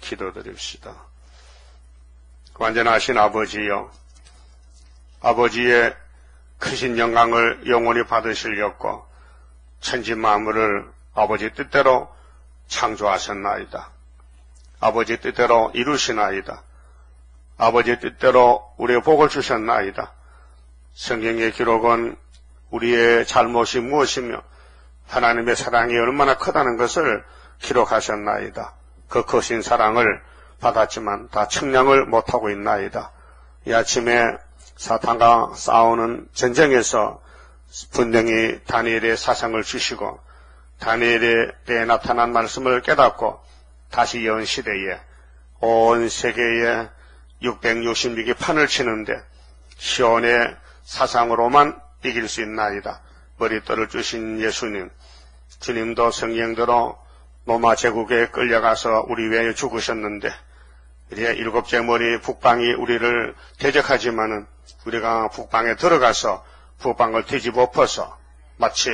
기도드립시다. 완전하신 아버지여, 아버지의 크신 영광을 영원히 받으시려고 천지 만물을 아버지 뜻대로 창조하셨나이다. 아버지 뜻대로 이루시나이다. 아버지 뜻대로 우리의 복을 주셨나이다. 성경의 기록은 우리의 잘못이 무엇이며 하나님의 사랑이 얼마나 크다는 것을 기록하셨나이다. 그 크신 사랑을 받았지만 다 측량을 못하고 있나이다. 이 아침에 사탄과 싸우는 전쟁에서 분명히 다니엘의 사상을 주시고 다니엘의 때에 나타난 말씀을 깨닫고 다시 연 시대에 온 세계에 666개 판을 치는데 시온의 사상으로만 이길 수 있나이다. 머리털을 주신 예수님, 주님도 성경대로 로마 제국에 끌려가서 우리 위해 죽으셨는데 이제 일곱째 머리 북방이 우리를 대적하지만은 우리가 북방에 들어가서 북방을 뒤집어 엎어서 마치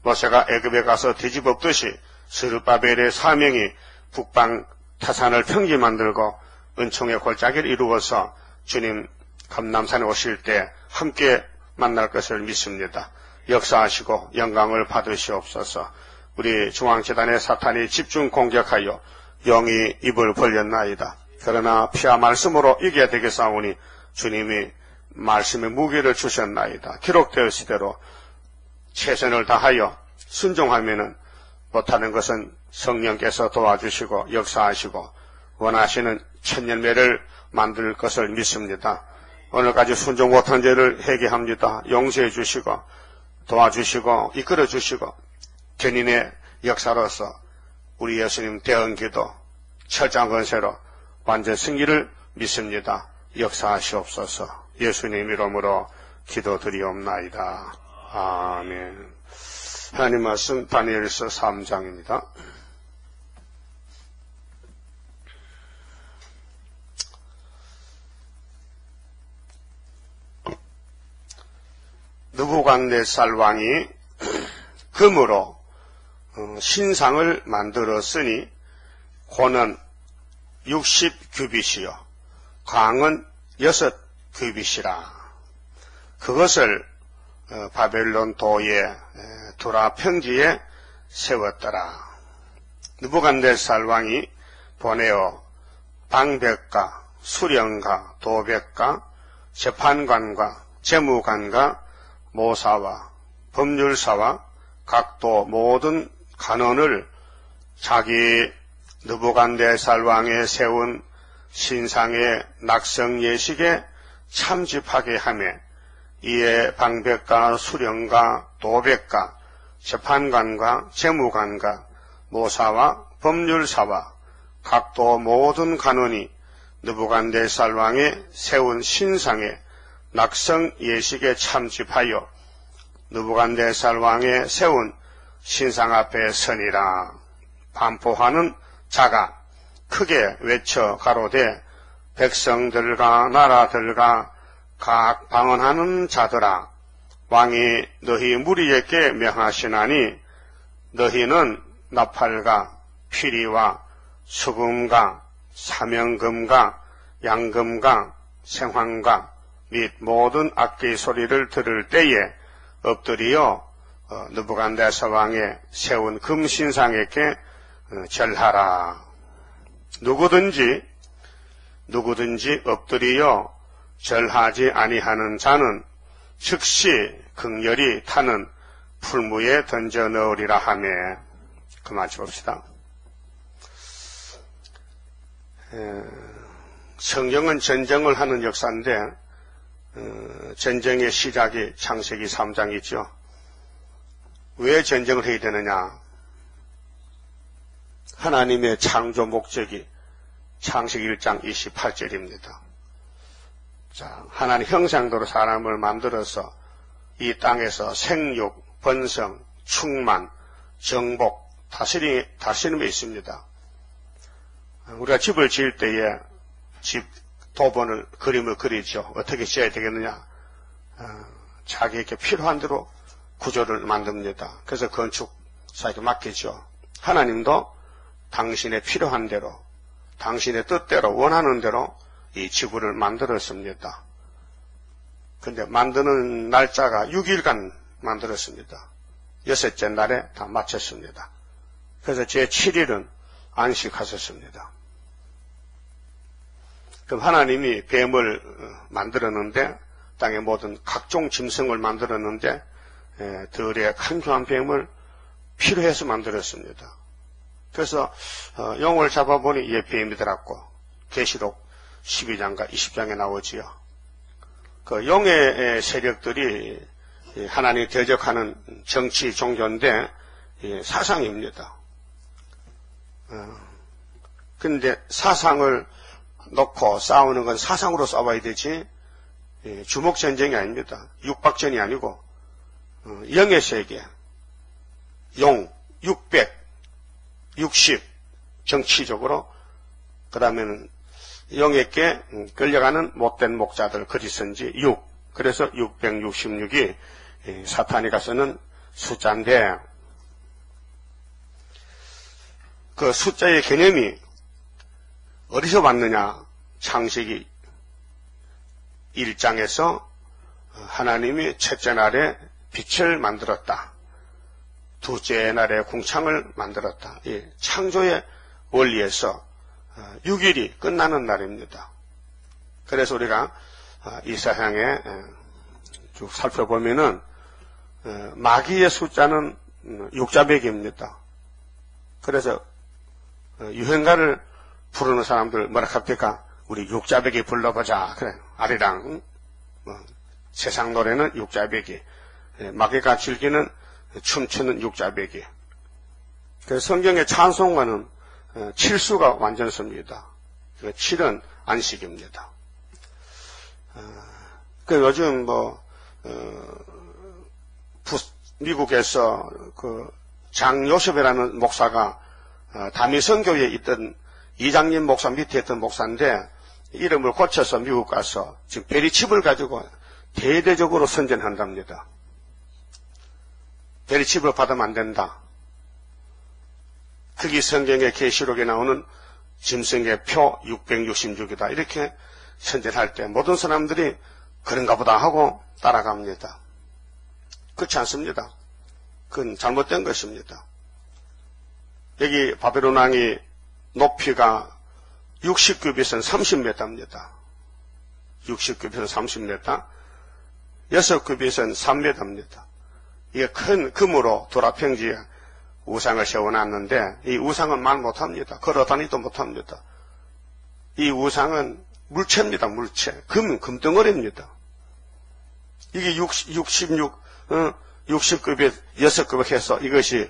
모세가 애굽에 가서 뒤집어 엎듯이 스룹바벨의 사명이 북방 타산을 평지 만들고 은총의 골짜기를 이루어서 주님 감람산에 오실 때 함께 만날 것을 믿습니다. 역사하시고 영광을 받으시옵소서. 우리 중앙재단의 사탄이 집중 공격하여 영이 입을 벌렸나이다. 그러나 피와 말씀으로 이겨야 되겠사오니 주님이 말씀의 무게를 주셨나이다. 기록되었으대로 최선을 다하여 순종하면은 못하는 것은 성령께서 도와주시고 역사하시고 원하시는 천년매를 만들 것을 믿습니다. 오늘까지 순종 못한 죄를 회개합니다. 용서해 주시고 도와주시고 이끌어 주시고 견인의 역사로서 우리 예수님 대언기도 철장 건세로 완전 승리를 믿습니다. 역사하시옵소서. 예수님 이름으로 기도드리옵나이다. 아멘. 하나님 말씀 다니엘서 3장입니다. 느부갓네살 왕이 금으로 신상을 만들었으니 고는 60규빗이요 광은 6규빗이라. 그것을 바벨론 도의 두라 평지에 세웠더라. 느부갓네살 왕이 보내어 방백과 수령과 도백과 재판관과 재무관과 모사와 법률사와 각도 모든 간원을 자기 느부갓네살 왕에 세운 신상의 낙성 예식에 참집하게 하며 이에 방백과 수령과 도백과 재판관과 재무관과 모사와 법률사와 각도 모든 간원이 느부갓네살 왕에 세운 신상의 낙성 예식에 참집하여 느부갓네살 왕에 세운 신상 앞에 서니라. 반포하는 자가 크게 외쳐 가로되 백성들과 나라들과 각 방언하는 자들아, 왕이 너희 무리에게 명하시나니 너희는 나팔과 피리와 수금과 사명금과 양금과 생황과 및 모든 악기 소리를 들을 때에 엎드리어 느부갓네살 왕의 세운 금신상에게 절하라. 누구든지 엎드리어 절하지 아니하는 자는 즉시 극렬히 타는 풀무에 던져 넣으리라 하며. 그만 봅시다. 성경은 전쟁을 하는 역사인데 전쟁의 시작이 창세기 3장이죠. 왜 전쟁을 해야 되느냐? 하나님의 창조 목적이 창세기 1장 28절입니다. 자, 하나님 형상대로 사람을 만들어서 이 땅에서 생육, 번성, 충만, 정복, 다스림에 있습니다. 우리가 집을 지을 때에 집 도번을 그림을 그리죠. 어떻게 지어야 되겠느냐? 자기에게 필요한 대로 구조를 만듭니다. 그래서 건축사에게 맡기죠. 하나님도 당신의 필요한 대로 당신의 뜻대로 원하는 대로 이 지구를 만들었습니다. 근데 만드는 날짜가 6일간 만들었습니다. 6째 날에 다 마쳤습니다. 그래서 제7일은 안식하셨습니다. 그럼 하나님이 뱀을 만들었는데, 땅의 모든 각종 짐승을 만들었는데, 들의 간교한 뱀을 필요해서 만들었습니다. 그래서 용을 잡아보니 얘 뱀이더라고. 계시록 12장과 20장에 나오지요. 그 용의 세력들이 하나님 대적하는 정치 종교인데 사상입니다. 근데 사상을 놓고 싸우는 건 사상으로 싸워야 되지 주먹전쟁이 아닙니다. 육박전이 아니고 영의 세계, 용, 600, 60 정치적으로, 그 다음에는 영에게 끌려가는 못된 목자들 그리스인지 6, 그래서 666이 사탄이가 쓰는 숫자인데, 그 숫자의 개념이 어디서 왔느냐? 창세기 1장에서 하나님이 첫째 날에 빛을 만들었다. 둘째 날에 궁창을 만들었다. 이 창조의 원리에서 6일이 끝나는 날입니다. 그래서 우리가 이 사상에 쭉 살펴보면은 마귀의 숫자는 육자백입니다. 그래서 유행가를 부르는 사람들 뭐라 합니까? 우리 육자백이 불러보자. 그래, 아리랑. 세상 노래는 육자백이. 마귀가 즐기는 춤추는 육자백이. 그래서 성경의 찬송가는 7수가 완전수입니다. 7은 안식입니다. 그 요즘 미국에서 그 장요셉이라는 목사가 다미성교에 있던 이장님 목사 밑에 있던 목사인데 이름을 고쳐서 미국 가서 지금 베리칩을 가지고 대대적으로 선전한답니다. 베리칩을 받으면 안 된다. 그게 성경의 계시록에 나오는 짐승의 표 666이다. 이렇게 선전할 때 모든 사람들이 그런가 보다 하고 따라갑니다. 그렇지 않습니다. 그건 잘못된 것입니다. 여기 바벨론 왕이 높이가 60규빗은 30m입니다. 60규빗은 30m, 6규빗은 3m입니다. 이게 큰 금으로 도라평지에 우상을 세워놨는데 이 우상은 말 못합니다. 걸어다니도 못합니다. 이 우상은 물체입니다. 물체. 금덩어리입니다. 이게 60규빗, 6규빗 해서 이것이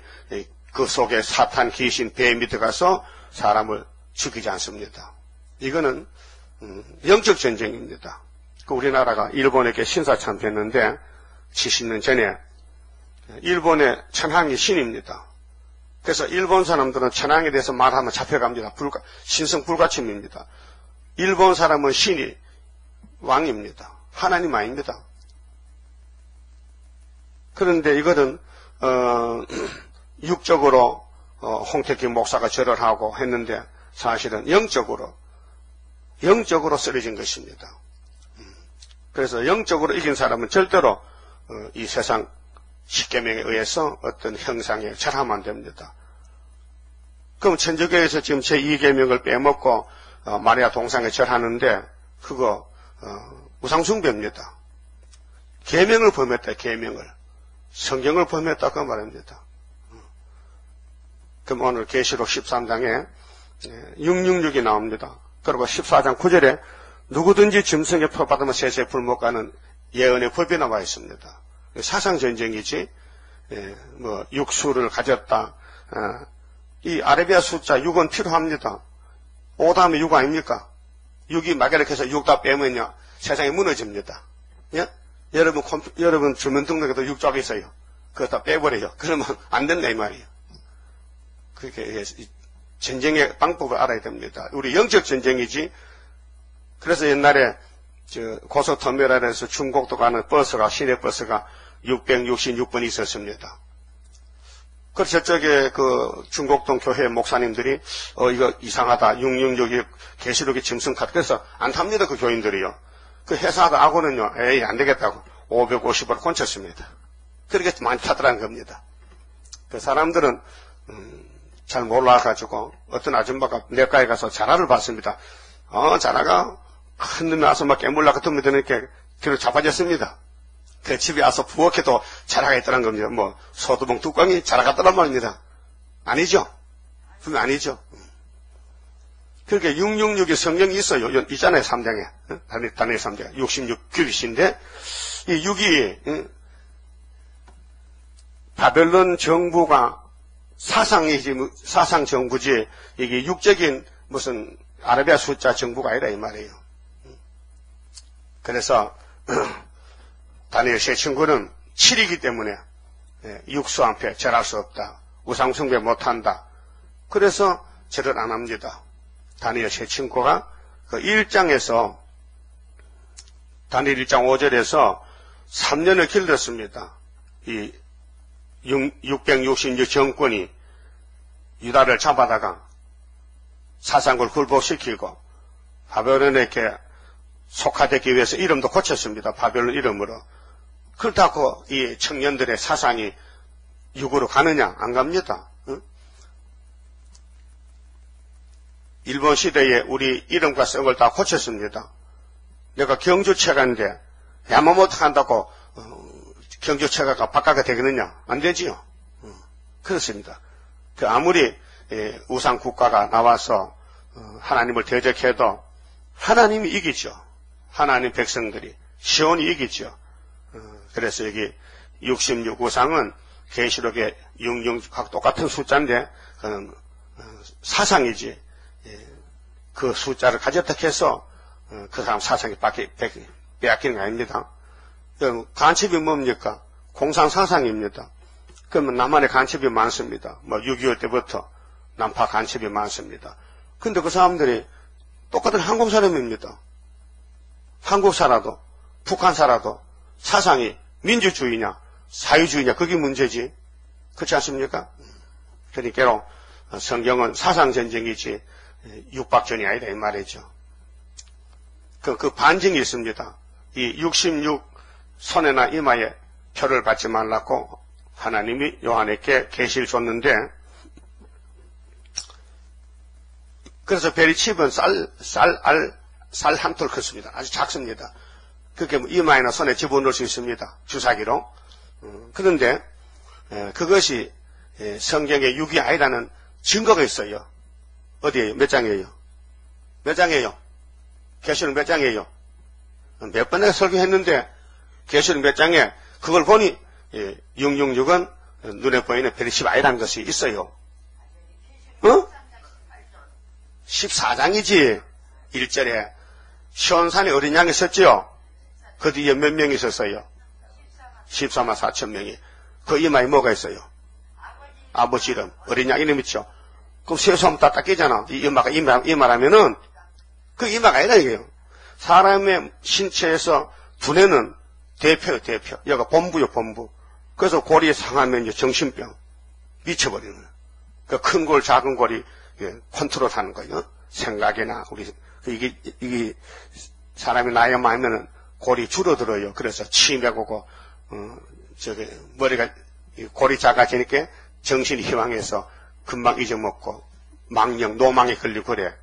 그 속에 사탄, 귀신, 뱀이 들어가서 사람을 죽이지 않습니다. 이거는 영적 전쟁입니다. 그 우리나라가 일본에게 신사참배했는데 70년 전에 일본의 천황이 신입니다. 그래서 일본 사람들은 천황에 대해서 말하면 잡혀갑니다. 신성 불가침입니다. 일본 사람은 신이 왕입니다. 하나님 아닙니다. 그런데 이거는 육적으로 홍택기 목사가 절을 하고 했는데 사실은 영적으로 쓰러진 것입니다. 그래서 영적으로 이긴 사람은 절대로 이 세상 십계명에 의해서 어떤 형상에 절하면 안 됩니다. 그럼 천주교에서 지금 제2계명을 빼먹고 마리아 동상에 절하는데 그거 우상숭배입니다. 계명을 범했다. 계명을. 성경을 범했다고 말합니다. 그럼 오늘 계시록 13장에 666이 나옵니다. 그리고 14장 9절에 누구든지 짐승의 표 받으면 세세 불못가는 예언의 법이 나와 있습니다. 사상전쟁이지 육수를 가졌다. 이 아라비아 숫자 6은 필요합니다. 5 다음에 6 아닙니까? 6이 막이렇게 해서 6 다 빼면요 세상이 무너집니다. 예? 여러분 주민 등록에도 6쫙 있어요. 그거 다 빼버려요. 그러면 안 된다 이 말이에요. 그렇게 전쟁의 방법을 알아야 됩니다. 우리 영적 전쟁이지. 그래서 옛날에 고속터미널에서 중국도 가는 버스가 시내버스가 666번이 있었습니다. 그래서 저쪽에 그 중곡동 교회 목사님들이 이거 이상하다. 666이 계시록의 짐승 카드. 그래서 안 탑니다. 그 교인들이요. 그 회사가 하고는요. 에이 안 되겠다고 550을 꽂혔습니다. 그렇게 많이 타더라는 겁니다. 그 사람들은 잘 몰라가지고 어떤 아줌마가 내과에 가서 자라를 봤습니다. 자라가 큰 놈이 와서 막 깨물라 같으면 이렇게 뒤로 잡아졌습니다. 그 집에 와서 부엌에도 자라가 있더란 겁니다. 뭐 소두봉 뚜껑이 자라갔더란 말입니다. 아니죠? 분명 아니죠. 그렇게 666이 성경이 있어요. 있잖아요. 3장에. 다니엘 3장에. 66규빗인데 이 6이 바벨론 정부가 사상 정부지 이게 육적인 무슨 아라비아 숫자 정부가 아니라 이 말이에요. 그래서 다니엘 세 친구는 7이기 때문에 육수 앞에 절할 수 없다. 우상숭배 못한다. 그래서 절을 안 합니다. 다니엘 세 친구가 그 1장에서 다니엘 1장 5절에서 3년을 길렀습니다. 이 666 정권이 유다를 잡아다가 사상을 굴복시키고 바벨론에게 속화되기 위해서 이름도 고쳤습니다. 바벨론 이름으로. 그렇다고 이 청년들의 사상이 육으로 가느냐? 안 갑니다. 응? 일본 시대에 우리 이름과 성을 다 고쳤습니다. 내가 경주체가인데 야마모토 한다고 경주체가가 바꿔가 되겠느냐? 안 되지요. 그렇습니다. 그 아무리 우상 국가가 나와서 하나님을 대적해도 하나님이 이기죠. 하나님 백성들이 시온이 이기죠. 그래서 여기 66 우상은 계시록의 666하고 똑같은 숫자인데 그는 사상이지. 그 숫자를 가졌다 해서 그 사람 사상이 빼앗기는 거 아닙니다. 간첩이 뭡니까? 공산사상입니다. 그러면 남한에 간첩이 많습니다. 뭐 6.25 때부터 남파 간첩이 많습니다. 근데 그 사람들이 똑같은 한국 사람입니다. 한국 살아도 북한 살아도 사상이 민주주의냐 사유주의냐 그게 문제지. 그렇지 않습니까? 그러니까 성경은 사상전쟁이지 육박전이 아니다 이 말이죠. 그 반증이 있습니다. 이 66 손에나 이마에 표를 받지 말라고 하나님이 요한에게 계시를 줬는데 그래서 베리칩은 쌀 한 톨 컸습니다. 아주 작습니다. 그렇게 이마에나 손에 집어넣을 수 있습니다. 주사기로. 그런데 그것이 성경의 6이 아니라는 증거가 있어요. 어디에요? 몇 장이에요? 몇 장이에요? 계시록 몇 장이에요? 몇 번에 설교했는데 계시록 몇 장에 그걸 보니 666은 눈에 보이는 베리칩 아니라는 것이 있어요. 14장이지. 1절에 시온산에 어린 양이 있었지요. 그 뒤에 몇 명이 있었어요? 14만 4천 명이. 그 이마에 뭐가 있어요? 아버지 이름. 어린 양 이름 있죠. 그럼 세수하면 다 닦이잖아. 이 이마가 이마라면은 그 이마가 아니라 이게요. 사람의 신체에서 두뇌는 대표요, 대표. 여기가 본부요, 본부. 그래서 골이 상하면 이제 정신병. 미쳐버리는 거예요. 그 큰 골, 작은 골이 컨트롤 하는 거예요. 생각이나, 이게, 사람이 나이가 많으면은 골이 줄어들어요. 그래서 치매가 오고, 머리가, 골이 작아지니까 정신이 희망해서 금방 잊어먹고, 망령, 노망에 걸리고 그래.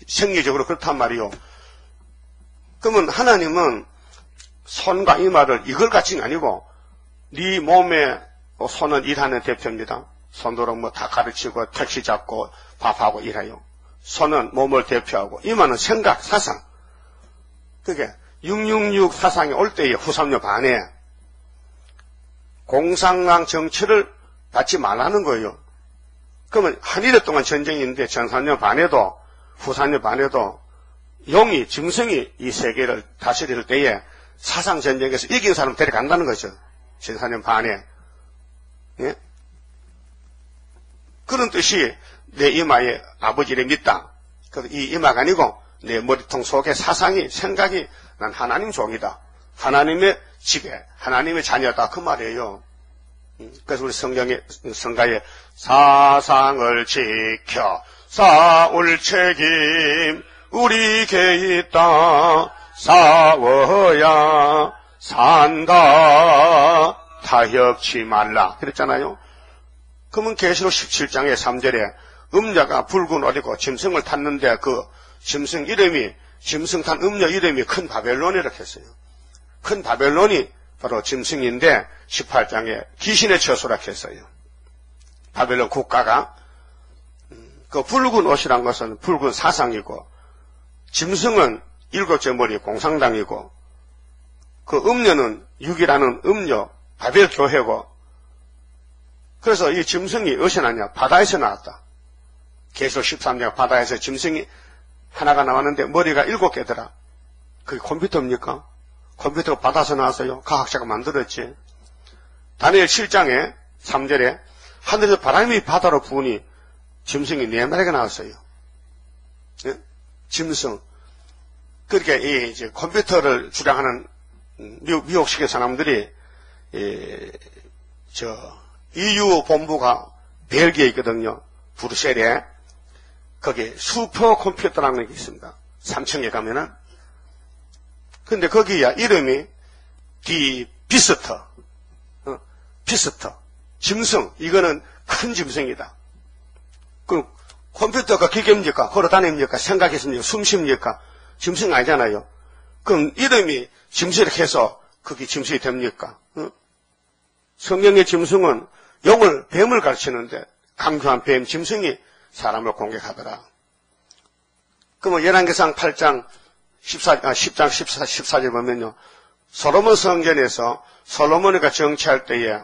생리적으로 그렇단 말이요. 그러면 하나님은 손과 이마를 이걸 가진 게 아니고, 네 몸에 손은 일하는 대표입니다. 손으로 뭐 다 가르치고 택시 잡고 밥하고 일해요. 손은 몸을 대표하고 이마는 생각, 사상. 그게 666 사상이 올 때에 후삼료 반에 공산당 정치를 받지 말라는 거예요. 그러면 한일여 동안 전쟁인데 전산년 반에도 후산년 반에도 용이 짐승이 이 세계를 다스릴 때에 사상 전쟁에서 이긴 사람 데려간다는 거죠. 전산년 반에. 예? 그런 뜻이 내 이마에 아버지를 믿다. 그래서 이 이마가 아니고 내 머리통 속에 사상이, 생각이 난 하나님 종이다. 하나님의 지배, 하나님의 자녀다. 그 말이에요. 그래서 우리 성가에 사상을 지켜 싸울 책임 우리게 있다. 싸워야 산다. 타협치 말라. 그랬잖아요. 그러면 계시록 17장의 3절에 음녀가 붉은 옷이고 짐승을 탔는데 그 짐승 탄 음녀 이름이 큰 바벨론이라고 했어요. 큰 바벨론이 바로 짐승인데 18장에 귀신의 처소라고 했어요. 바벨론 국가가 그 붉은 옷이란 것은 붉은 사상이고 짐승은 일곱째 머리 공상당이고 그 음녀는 육이라는 음녀 바벨 교회고 그래서 이 짐승이 어디서 나냐? 바다에서 나왔다. 계시록 13장 바다에서 짐승이 하나가 나왔는데 머리가 7개더라. 그게 컴퓨터입니까? 컴퓨터가 바다에서 나왔어요. 과학자가 만들었지. 다니엘 7장에 3절에 하늘에서 바람이 바다로 부으니 짐승이 4마리가 나왔어요. 예? 짐승. 그렇게 이제 컴퓨터를 주장하는 미국식의 사람들이 EU 본부가 벨기에 있거든요. 브루셀에. 거기 슈퍼컴퓨터라는 게 있습니다. 3층에 가면은. 근데 거기야 이름이 비스터. 비스터. 짐승. 이거는 큰 짐승이다. 그 컴퓨터가 기계입니까? 걸어다닙니까? 생각했습니까? 숨쉽니까? 짐승 아니잖아요. 그럼 이름이 짐승이렇게 해서 그게 짐승이 됩니까? 성경의 짐승은 뱀을 가르치는데 강교한 뱀 짐승이 사람을 공격하더라. 그러면 열왕기상 8장 10장 14절 보면요. 솔로몬 성전에서 솔로몬이가 정치할 때에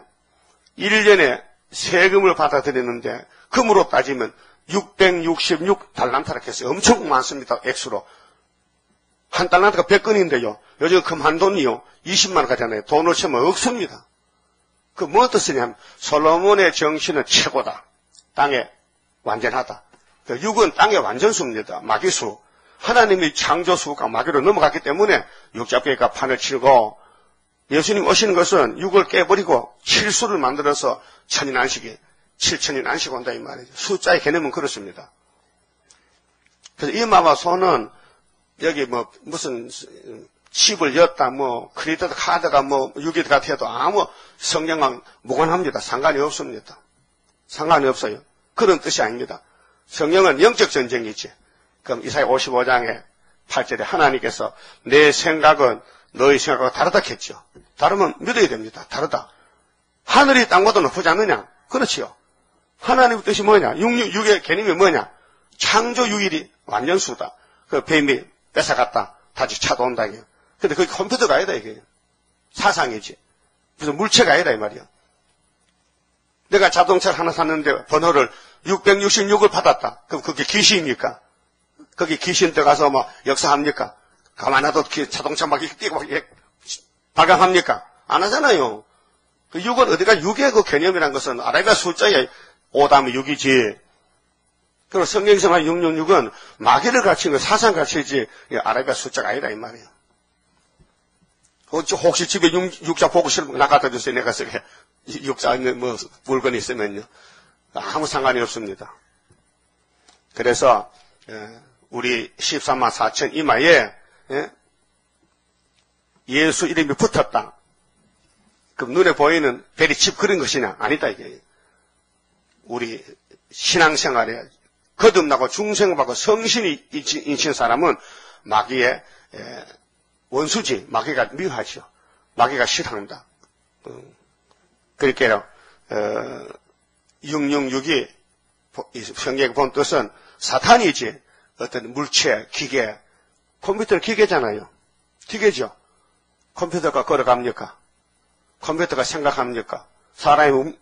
1년에 세금을 받아들이는데 금으로 따지면 666달란트라고 했어요. 엄청 많습니다. 액수로. 한 달란트가 100건인데요. 요즘 금 한 돈이요. 20만 원 가잖아요. 돈을 치면 억수입니다. 그 뭐 뜻이냐면 솔로몬의 정신은 최고다. 땅에 완전하다. 그 육은 땅의 완전수입니다. 마귀수. 하나님이 창조수가 마귀로 넘어갔기 때문에 육잡기가 판을 치고 예수님 오시는 것은 육을 깨버리고 칠수를 만들어서 천인 안식이 7천인 안식 온다 이 말이죠. 숫자의 개념은 그렇습니다. 그래서 이마와 손은 여기 무슨 칩을 였다 크레디트 카드가 6일 같아도 아무 성경과 무관합니다. 상관이 없습니다. 상관이 없어요. 그런 뜻이 아닙니다. 성경은 영적 전쟁이지. 그럼 이사야 55장에 8절에 하나님께서 내 생각은 너희 생각과 다르다 했죠. 다르면 믿어야 됩니다. 다르다. 하늘이 땅보다 높지 않느냐? 그렇지요. 하나님의 뜻이 뭐냐? 육의 개념이 뭐냐? 창조 6일이 완전수다. 그 뱀이 뺏어갔다. 다시 찾아온다. 이게. 근데 그게 컴퓨터가 아니다. 이게. 사상이지. 무슨 물체가 아니다. 이 말이야. 내가 자동차를 하나 샀는데 번호를 666을 받았다. 그럼 그게 귀신입니까? 거기 귀신 들어가서 역사합니까? 가만 놔둬 자동차 막 뛰고 발광합니까? 안 하잖아요. 그 6은 어디가 6의 그 개념이란 것은 아라비아 숫자에 5다음에 6이지. 그리고 성경에서 말 666은 마귀를 가르치는 거 사상 가르치지 아라비아 숫자가 아니다 이 말이에요. 혹시 집에 육자 보고 싶으면 나가다 주세요. 내가 쓰게 육자 있는 물건이 있으면요. 아무 상관이 없습니다. 그래서 우리 13만 4천 이마에 예수 이름이 붙었다. 그럼 눈에 보이는 별이 집 그런 것이냐? 아니다 이게. 우리 신앙생활에 거듭나고 중생받고 성신이 인친 사람은 마귀의 원수지. 마귀가 미워하죠. 마귀가 싫어한다. 그러니까 666이 성경에 본 뜻은 사탄이지. 어떤 물체, 기계, 컴퓨터는 기계잖아요. 기계죠. 컴퓨터가 걸어갑니까? 컴퓨터가 생각합니까? 사람이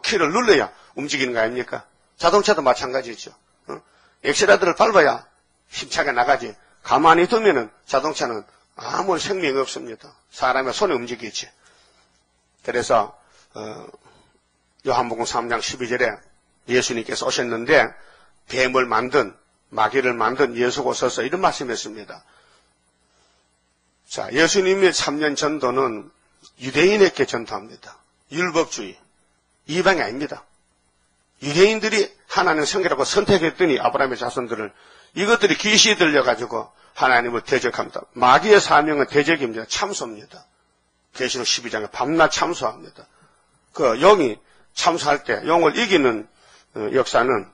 키를 눌러야 움직이는 거 아닙니까? 자동차도 마찬가지죠. 엑셀레이터를 밟아야 힘차게 나가지. 가만히 두면은 자동차는 아무 생명이 없습니다. 사람의 손이 움직이지. 그래서 요한복음 3장 12절에 예수님께서 오셨는데 뱀을 만든 마귀를 만든 예수가 오셔서 이런 말씀했습니다. 자, 예수님의 3년 전도는 유대인에게 전도합니다. 율법주의. 이방이 아닙니다. 유대인들이 하나님 성결하고 선택했더니 아브라함의 자손들을 이것들이 귀신이 들려가지고 하나님을 대적합니다. 마귀의 사명은 대적입니다. 참소입니다. 계시록 12장에 밤낮 참소합니다. 그 영이 참소할 때 영을 이기는 역사는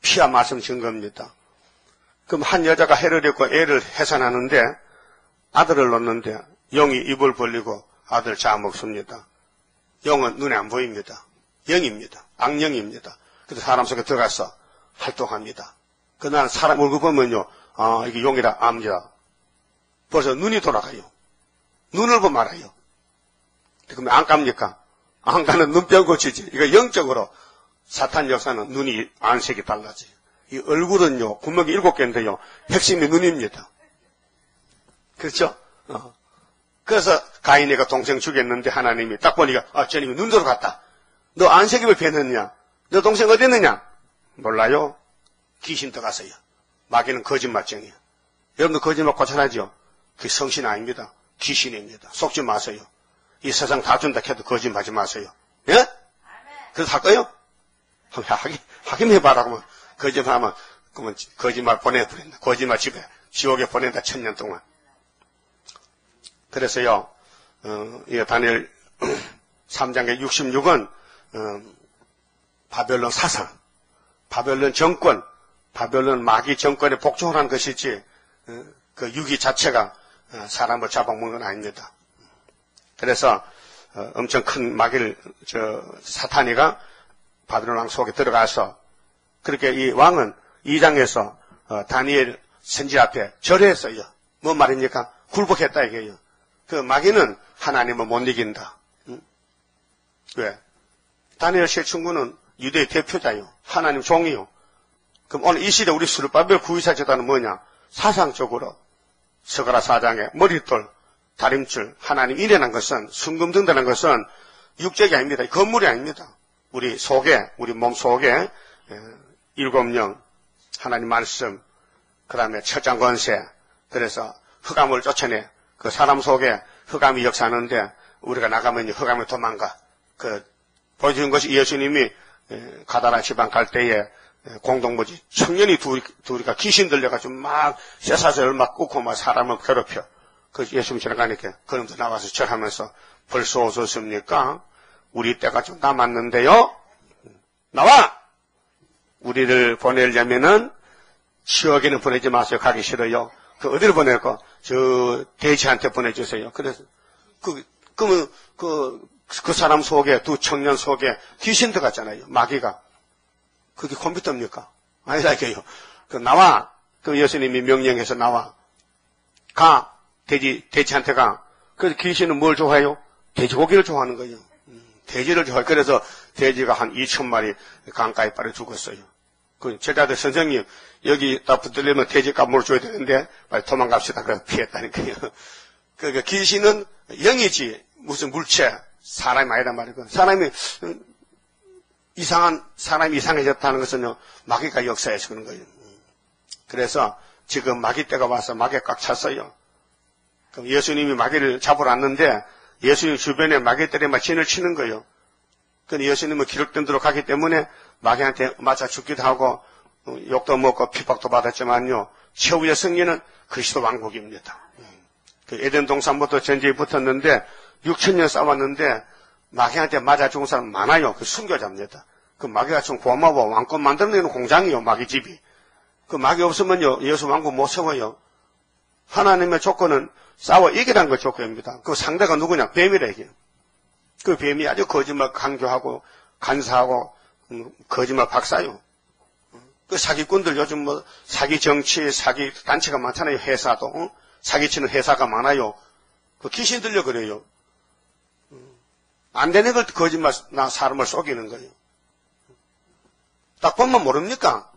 피와 말씀 증거입니다. 그럼 한 여자가 해를 입고 애를 해산하는데 아들을 놓는데 영이 입을 벌리고 아들 잡아먹습니다. 영은 눈에 안 보입니다. 영입니다. 악령입니다. 그래서 사람 속에 들어가서 활동합니다. 그날 사람 얼굴 보면요, 아, 이게 용이라 압니다. 벌써 눈이 돌아가요. 눈을 보면 알아요. 그러면 안 깝니까? 안 가는 눈병 고치지. 이거 영적으로 사탄 역사는 눈이 안색이 달라져요. 이 얼굴은요, 구멍이 7개인데요, 핵심이 눈입니다. 그렇죠? 그래서 가인이가 동생 죽였는데 하나님이 딱 보니까, 아, 저님이 눈 돌아갔다. 너 안색임을 배웠느냐? 너 동생 어디 있느냐? 몰라요. 귀신 들어갔어요. 마귀는 거짓말쟁이에요. 여러분들 거짓말 고쳐나죠? 그게 성신 아닙니다. 귀신입니다. 속지 마세요. 이 세상 다 준다 해도 거짓말하지 마세요. 예? 그래서 할 거예요? 하긴 해봐라. 그러면 거짓말하면, 그러면 거짓말 보내버린다. 거짓말 집에, 지옥에 보낸다. 1000년 동안. 그래서요, 이 다니엘 3장의 66은, 바벨론 사상, 바벨론 정권, 바벨론 마귀 정권에 복종하는 것이지, 그 유기 자체가 사람을 잡아먹는 건 아닙니다. 그래서, 엄청 큰 마귀를, 사탄이가 바벨론 왕 속에 들어가서, 그렇게 이 왕은 2장에서, 다니엘 선지 앞에 절했어요. 뭔 말입니까? 굴복했다 이게요. 그 마귀는 하나님을 못 이긴다. 응? 왜? 다니엘 세충군은 유대의 대표자요. 하나님 종이요. 그럼 오늘 이 시대 우리 스룹바벨 구의사 제단은 뭐냐? 사상적으로 스가랴 4장에 머릿돌, 다림줄, 하나님 일어난 것은, 순금 든다는 것은 육적이 아닙니다. 건물이 아닙니다. 우리 속에, 우리 몸 속에 7영, 하나님 말씀, 그 다음에 첫장 권세, 그래서 흑암을 쫓아내, 그 사람 속에 흑암이 역사하는데 우리가 나가면 흑암이 도망가. 보여주는 것이 예수님이 가다라 지방 갈 때에 공동모지 청년이 둘이가 귀신 들려가지고 막 쇠사슬을 막 꽂고 막 사람을 괴롭혀. 그 예수님 지나가니까 그놈들 나와서 절하면서 벌써 오셨습니까? 우리 때가 좀 남았는데요. 나와! 우리를 보내려면은 지옥에는 보내지 마세요. 가기 싫어요. 어디를 보낼 거? 저 대지한테 보내주세요. 그래서 그러면 그 사람 속에, 두 청년 속에 귀신 들어갔잖아요. 마귀가. 그게 컴퓨터입니까? 아니라게요. 나와. 예수님이 명령해서 나와. 가. 돼지한테 가. 그래서 귀신은 뭘 좋아해요? 돼지고기를 좋아하는 거예요. 돼지를 좋아해요. 그래서 돼지가 한 2000마리 강가에 빠져 죽었어요. 제자들 선생님, 여기 다 붙들려면 돼지값 물어줘야 되는데, 빨리 도망갑시다. 그래서 피했다니까요. 그러니까 귀신은 영이지, 무슨 물체, 사람이 아니란 말이고, 사람이 이상해졌다는 것은요, 마귀가 역사해서 그런 거예요. 그래서 지금 마귀 때가 와서 마귀가 꽉 찼어요. 그럼 예수님이 마귀를 잡으러 왔는데, 예수님 주변에 마귀 때리면 진을 치는 거예요. 근데 예수님은 기록된 대로 가기 때문에 마귀한테 맞아 죽기도 하고 욕도 먹고 핍박도 받았지만요. 최후의 승리는 그리스도 왕국입니다. 에덴 동산부터 전쟁이 붙었는데 6000년 싸웠는데 마귀한테 맞아 죽은 사람 많아요. 순교자입니다. 마귀가 좀 고마워 왕권 만들어내는 공장이요. 마귀 집이. 마귀 없으면요. 예수 왕국 못 세워요. 하나님의 조건은 싸워 이기라는 것 조건입니다. 상대가 누구냐? 뱀이라 이게. 뱀이 아주 거짓말 강조하고 간사하고 거짓말 박사요. 사기꾼들 요즘 사기 정치, 사기 단체가 많잖아요. 회사도 사기치는 회사가 많아요. 귀신 들려 그래요. 안 되는 걸 거짓말 나 사람을 속이는 거예요. 딱 보면 모릅니까?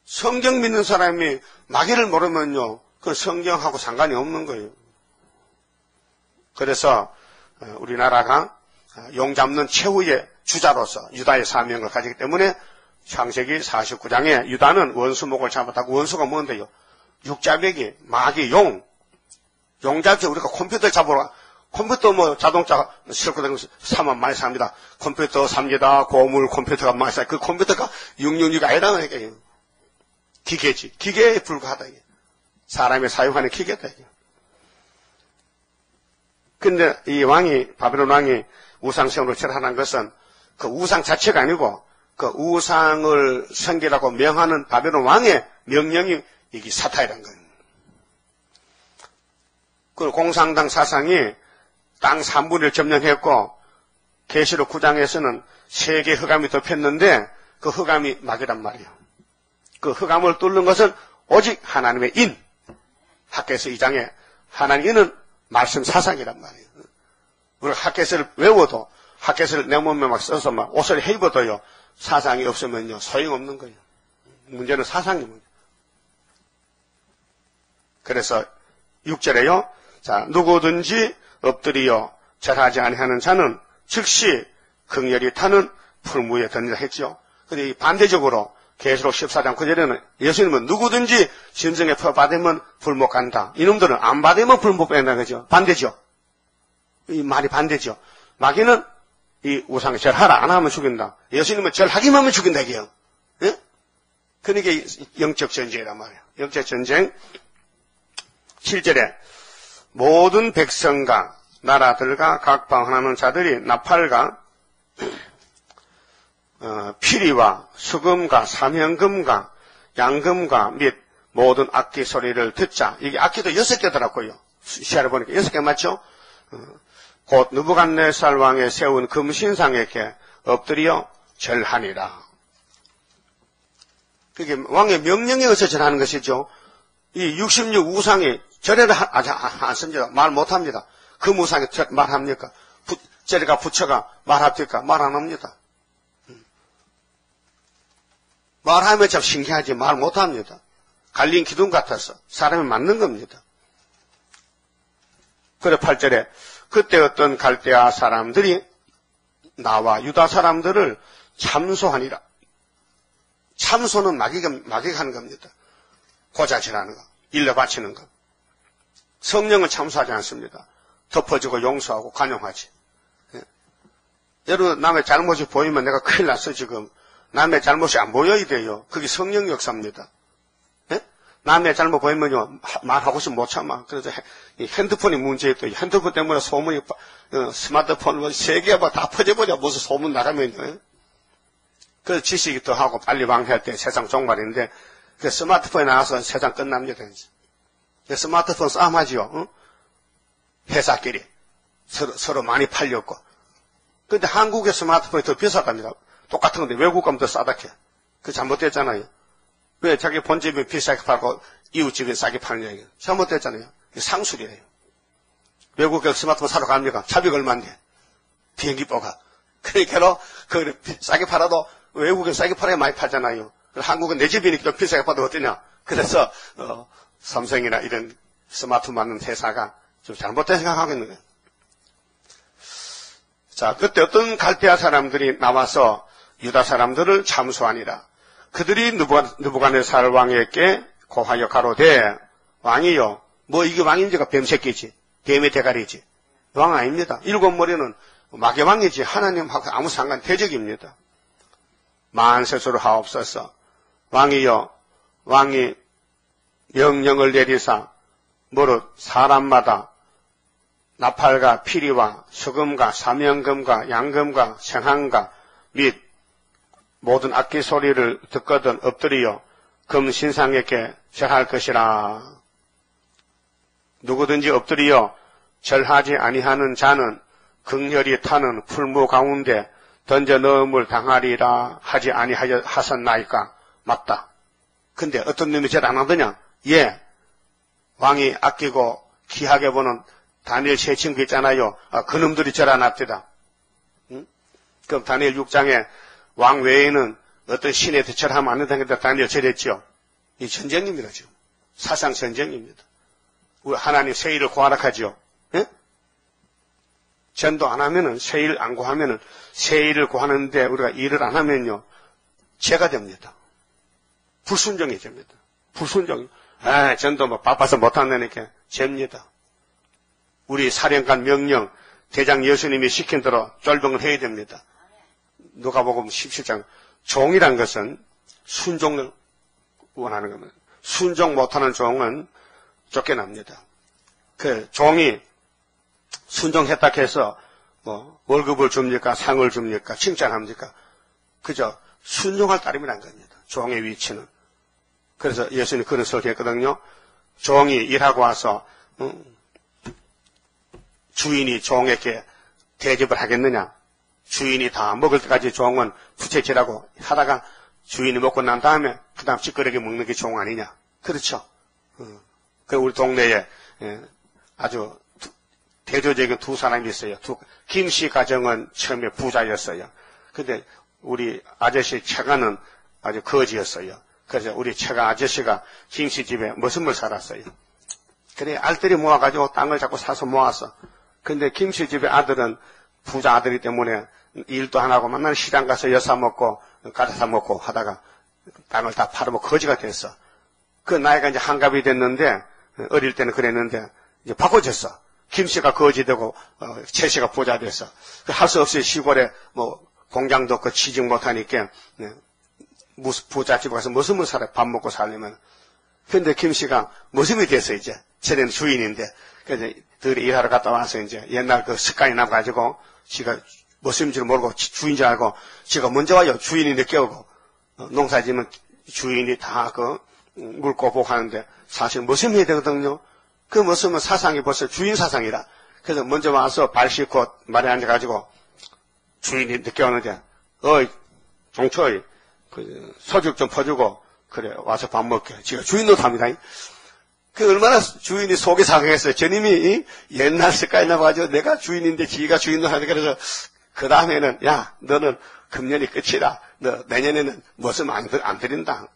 성경 믿는 사람이 마귀를 모르면요, 그 성경하고 상관이 없는 거예요. 그래서 우리나라가 용 잡는 최후의 주자로서 유다의 사명을 가지기 때문에 창세기 49장에 유다는 원수목을 잡았다고. 원수가 뭔데요? 육자배기, 마귀, 용 잡지. 우리가 컴퓨터 뭐 자동차 싣고 다니면서 사면 많이 삽니다. 컴퓨터 삽니다. 고물 컴퓨터가 많이 사. 그 컴퓨터가 666이 아니라는 얘기예요. 기계지. 기계에 불과하다. 이게. 사람이 사용하는 기계다. 이게. 근데 이 왕이, 바벨론 왕이 우상성으로 절하는 것은 그 우상 자체가 아니고 그 우상을 섬기라고 명하는 바벨론 왕의 명령이 이게 사타이란 거예요. 그 공산당 사상이 땅 3분의 1 점령했고 계시록 9장에서는 세계 흑암이 덮였는데 그 흑암이 막이란 말이에요. 그 흑암을 뚫는 것은 오직 하나님의 인. 학개서 2장에 하나님의 인은 말씀 사상이란 말이에요. 우리가 학개서를 외워도 학개서를 내 몸에 막 써서 막 옷을 입어도요. 사상이 없으면요. 소용없는 거예요. 문제는 사상이 문제. 그래서 6절에요. 자, 누구든지 엎드리어 절하지 아니하는 자는 즉시 극렬히 타는 풀무에 던지라 했죠. 근데 반대적으로 계시록 14장 9절에는 예수님은 누구든지 짐승에 퍼받으면 불못 간다. 이놈들은 안 받으면 불못 간다. 그죠? 반대죠. 이 말이 반대죠. 마귀는 이 우상에 절하라 안 하면 죽인다. 예수님은 절하기만 하면 죽인다. 이게요. 예? 그러니까 영적 전쟁이란 말이에요. 영적 전쟁 7절에 모든 백성과 나라들과 각 방언하는 자들이 나팔과 피리와 수금과 사명금과 양금과 및 모든 악기 소리를 듣자. 이게 악기도 6개더라고요. 시야를 보니까 6개 맞죠? 곧 느부갓네살 왕의 세운 금신상에게 엎드려 절하니라. 그게 왕의 명령에 의해서 절하는 것이죠. 이 66 우상이 절에를 안 씁니다. 말 못합니다. 그 우상이 말합니까? 절에가 부처가 말합니까? 말 안 합니다. 말하면 참 신기하지 말 못합니다. 갈린 기둥 같아서 사람이 맞는 겁니다. 그래 8절에 그때 어떤 갈대아 사람들이 나와 유다 사람들을 참소하니라. 참소는 마귀가 하는 겁니다. 고자질하는 거, 일러 바치는 거. 성령은 참소하지 않습니다. 덮어주고 용서하고 관용하지. 예. 여러분 남의 잘못이 보이면 내가 큰일 났어 지금. 남의 잘못이 안 보여야 돼요. 그게 성령 역사입니다. 예? 남의 잘못 보이면요 말하고 싶으면 못 참아. 그래서 핸드폰이 문제였더니 핸드폰 때문에 소문이 스마트폰 3개가 다 퍼져버려. 무슨 소문 나가면요. 예? 그래서 지식이 더 하고 빨리 왕해할 때 세상 종말인데 그 스마트폰이 나와서 세상 끝납니다. 스마트폰 싸움하지요. 응? 회사끼리 서로 많이 팔렸고. 근데 한국의 스마트폰이 더 비싸답니다. 똑같은 건데 외국 가면 더 싸다게. 그 잘못됐잖아요. 왜 자기 본집이 비싸게 팔고 이웃집이 싸게 파느냐 이게. 잘못됐잖아요. 상술이에요. 외국에 스마트폰 사러 갑니까? 차비가 얼마인데. 비행기표가. 그러니까 그 싸게 팔아도 외국에 싸게 팔아야 많이 팔잖아요. 한국은 내 집이니까 비싸게 팔아도 어떠냐. 그래서 삼성이나 이런 스마트폰 만든 회사가 좀 잘못된 생각하고 있는 거예요. 자, 그때 어떤 갈대아 사람들이 나와서 유다 사람들을 참소하니라. 그들이 느부갓네살 왕에게 고하여 가로되 왕이요. 뭐 이게 왕인지가 뱀새끼지. 뱀의 대가리지. 왕 아닙니다. 7머리는 마귀 왕이지 하나님하고 아무 상관 대적입니다. 만세수로 하옵소서. 왕이요. 왕이 명령을 내리사 무릇 사람마다 나팔과 피리와 수금과 사명금과 양금과 생황과 및 모든 악기 소리를 듣거든 엎드리어 금신상에게 절할 것이라. 누구든지 엎드리어 절하지 아니하는 자는 극렬히 타는 풀무 가운데 던져 넣음을 당하리라 하지 아니하셨나이까. 맞다. 근데 어떤 놈이 절 안 하더냐? 예. 왕이 아끼고 귀하게 보는 다니엘 세 친구 있잖아요. 그 놈들이 절 안 합니다. 응? 그럼 다니엘 6장에 왕 외에는 어떤 신에도 절하면 안 된다는 게 다니엘 절했죠. 이 전쟁입니다, 지금. 사상 전쟁입니다. 우리 하나님 세일을 구하라 하죠. 예? 전도 안 하면은, 세일 안 구하면은, 세일을 구하는데 우리가 일을 안 하면요, 죄가 됩니다. 불순종이 됩니다. 불순종이. 전도 뭐 바빠서 못 한다니까 죄입니다. 우리 사령관 명령, 대장 예수님이 시킨 대로 쫄병을 해야 됩니다. 누가복음 17장. 종이란 것은 순종을 원하는 겁니다. 순종 못하는 종은 쫓겨납니다. 그 종이 순종했다 해서 뭐 월급을 줍니까? 상을 줍니까? 칭찬합니까? 그저 순종할 따름이란 겁니다. 종의 위치는. 그래서 예수님이 그런 설교했거든요. 종이 일하고 와서 주인이 종에게 대접을 하겠느냐? 주인이 다 먹을 때까지 종은 부채질하고 하다가 주인이 먹고 난 다음에 그 다음 찌끄레기 먹는 게 종 아니냐? 그렇죠. 그 우리 동네에 아주 대조적인 두 사람이 있어요. 김씨 가정은 처음에 부자였어요. 근데 우리 아저씨 처가는 아주 거지였어요. 그래서 우리 처가 아저씨가 김씨 집에 머슴을 살았어요. 그래 알뜰히 모아가지고 땅을 자꾸 사서 모았어. 근데 김씨 집의 아들은 부자 아들이기 때문에 일도 안 하고 맨날 시장 가서 여사 먹고 가자 사 먹고 하다가 땅을 다 팔아먹고 거지가 됐어. 그 나이가 이제 한갑이 됐는데 어릴 때는 그랬는데 이제 바꿔졌어. 김씨가 거지 되고 채씨가 부자 됐어. 할 수 없이 시골에 뭐 공장도 없고 취직 못하니까 부잣집에 가서 머슴을 살아 밥 먹고 살려면. 근데 김씨가 머슴이 됐어 이제. 쟤는 주인인데. 그래서 들이 일하러 갔다 와서 이제 옛날 그 습관이 나가지고 지가 머슴인 줄 모르고 주인 줄 알고 지가 먼저 와요. 주인이 늦게 오고 농사 지면 주인이 다 그 물고 보고 하는데 사실 머슴해야 되거든요. 그 머슴은 사상이 벌써 주인 사상이라. 그래서 먼저 와서 발 씻고 말에 앉아가지고 주인이 늦게 오는데 어이 종초이 그 소죽 좀 퍼주고 그래 와서 밥 먹게. 지가 주인 노릇합니다. 그 얼마나 주인이 속이 상했어요. 저님이 옛날 습관이 나가지고 내가 주인인데 지가 주인도 하니까 그래서 그 다음에는 야 너는 금년이 끝이라. 너 내년에는 머슴 안 드린다.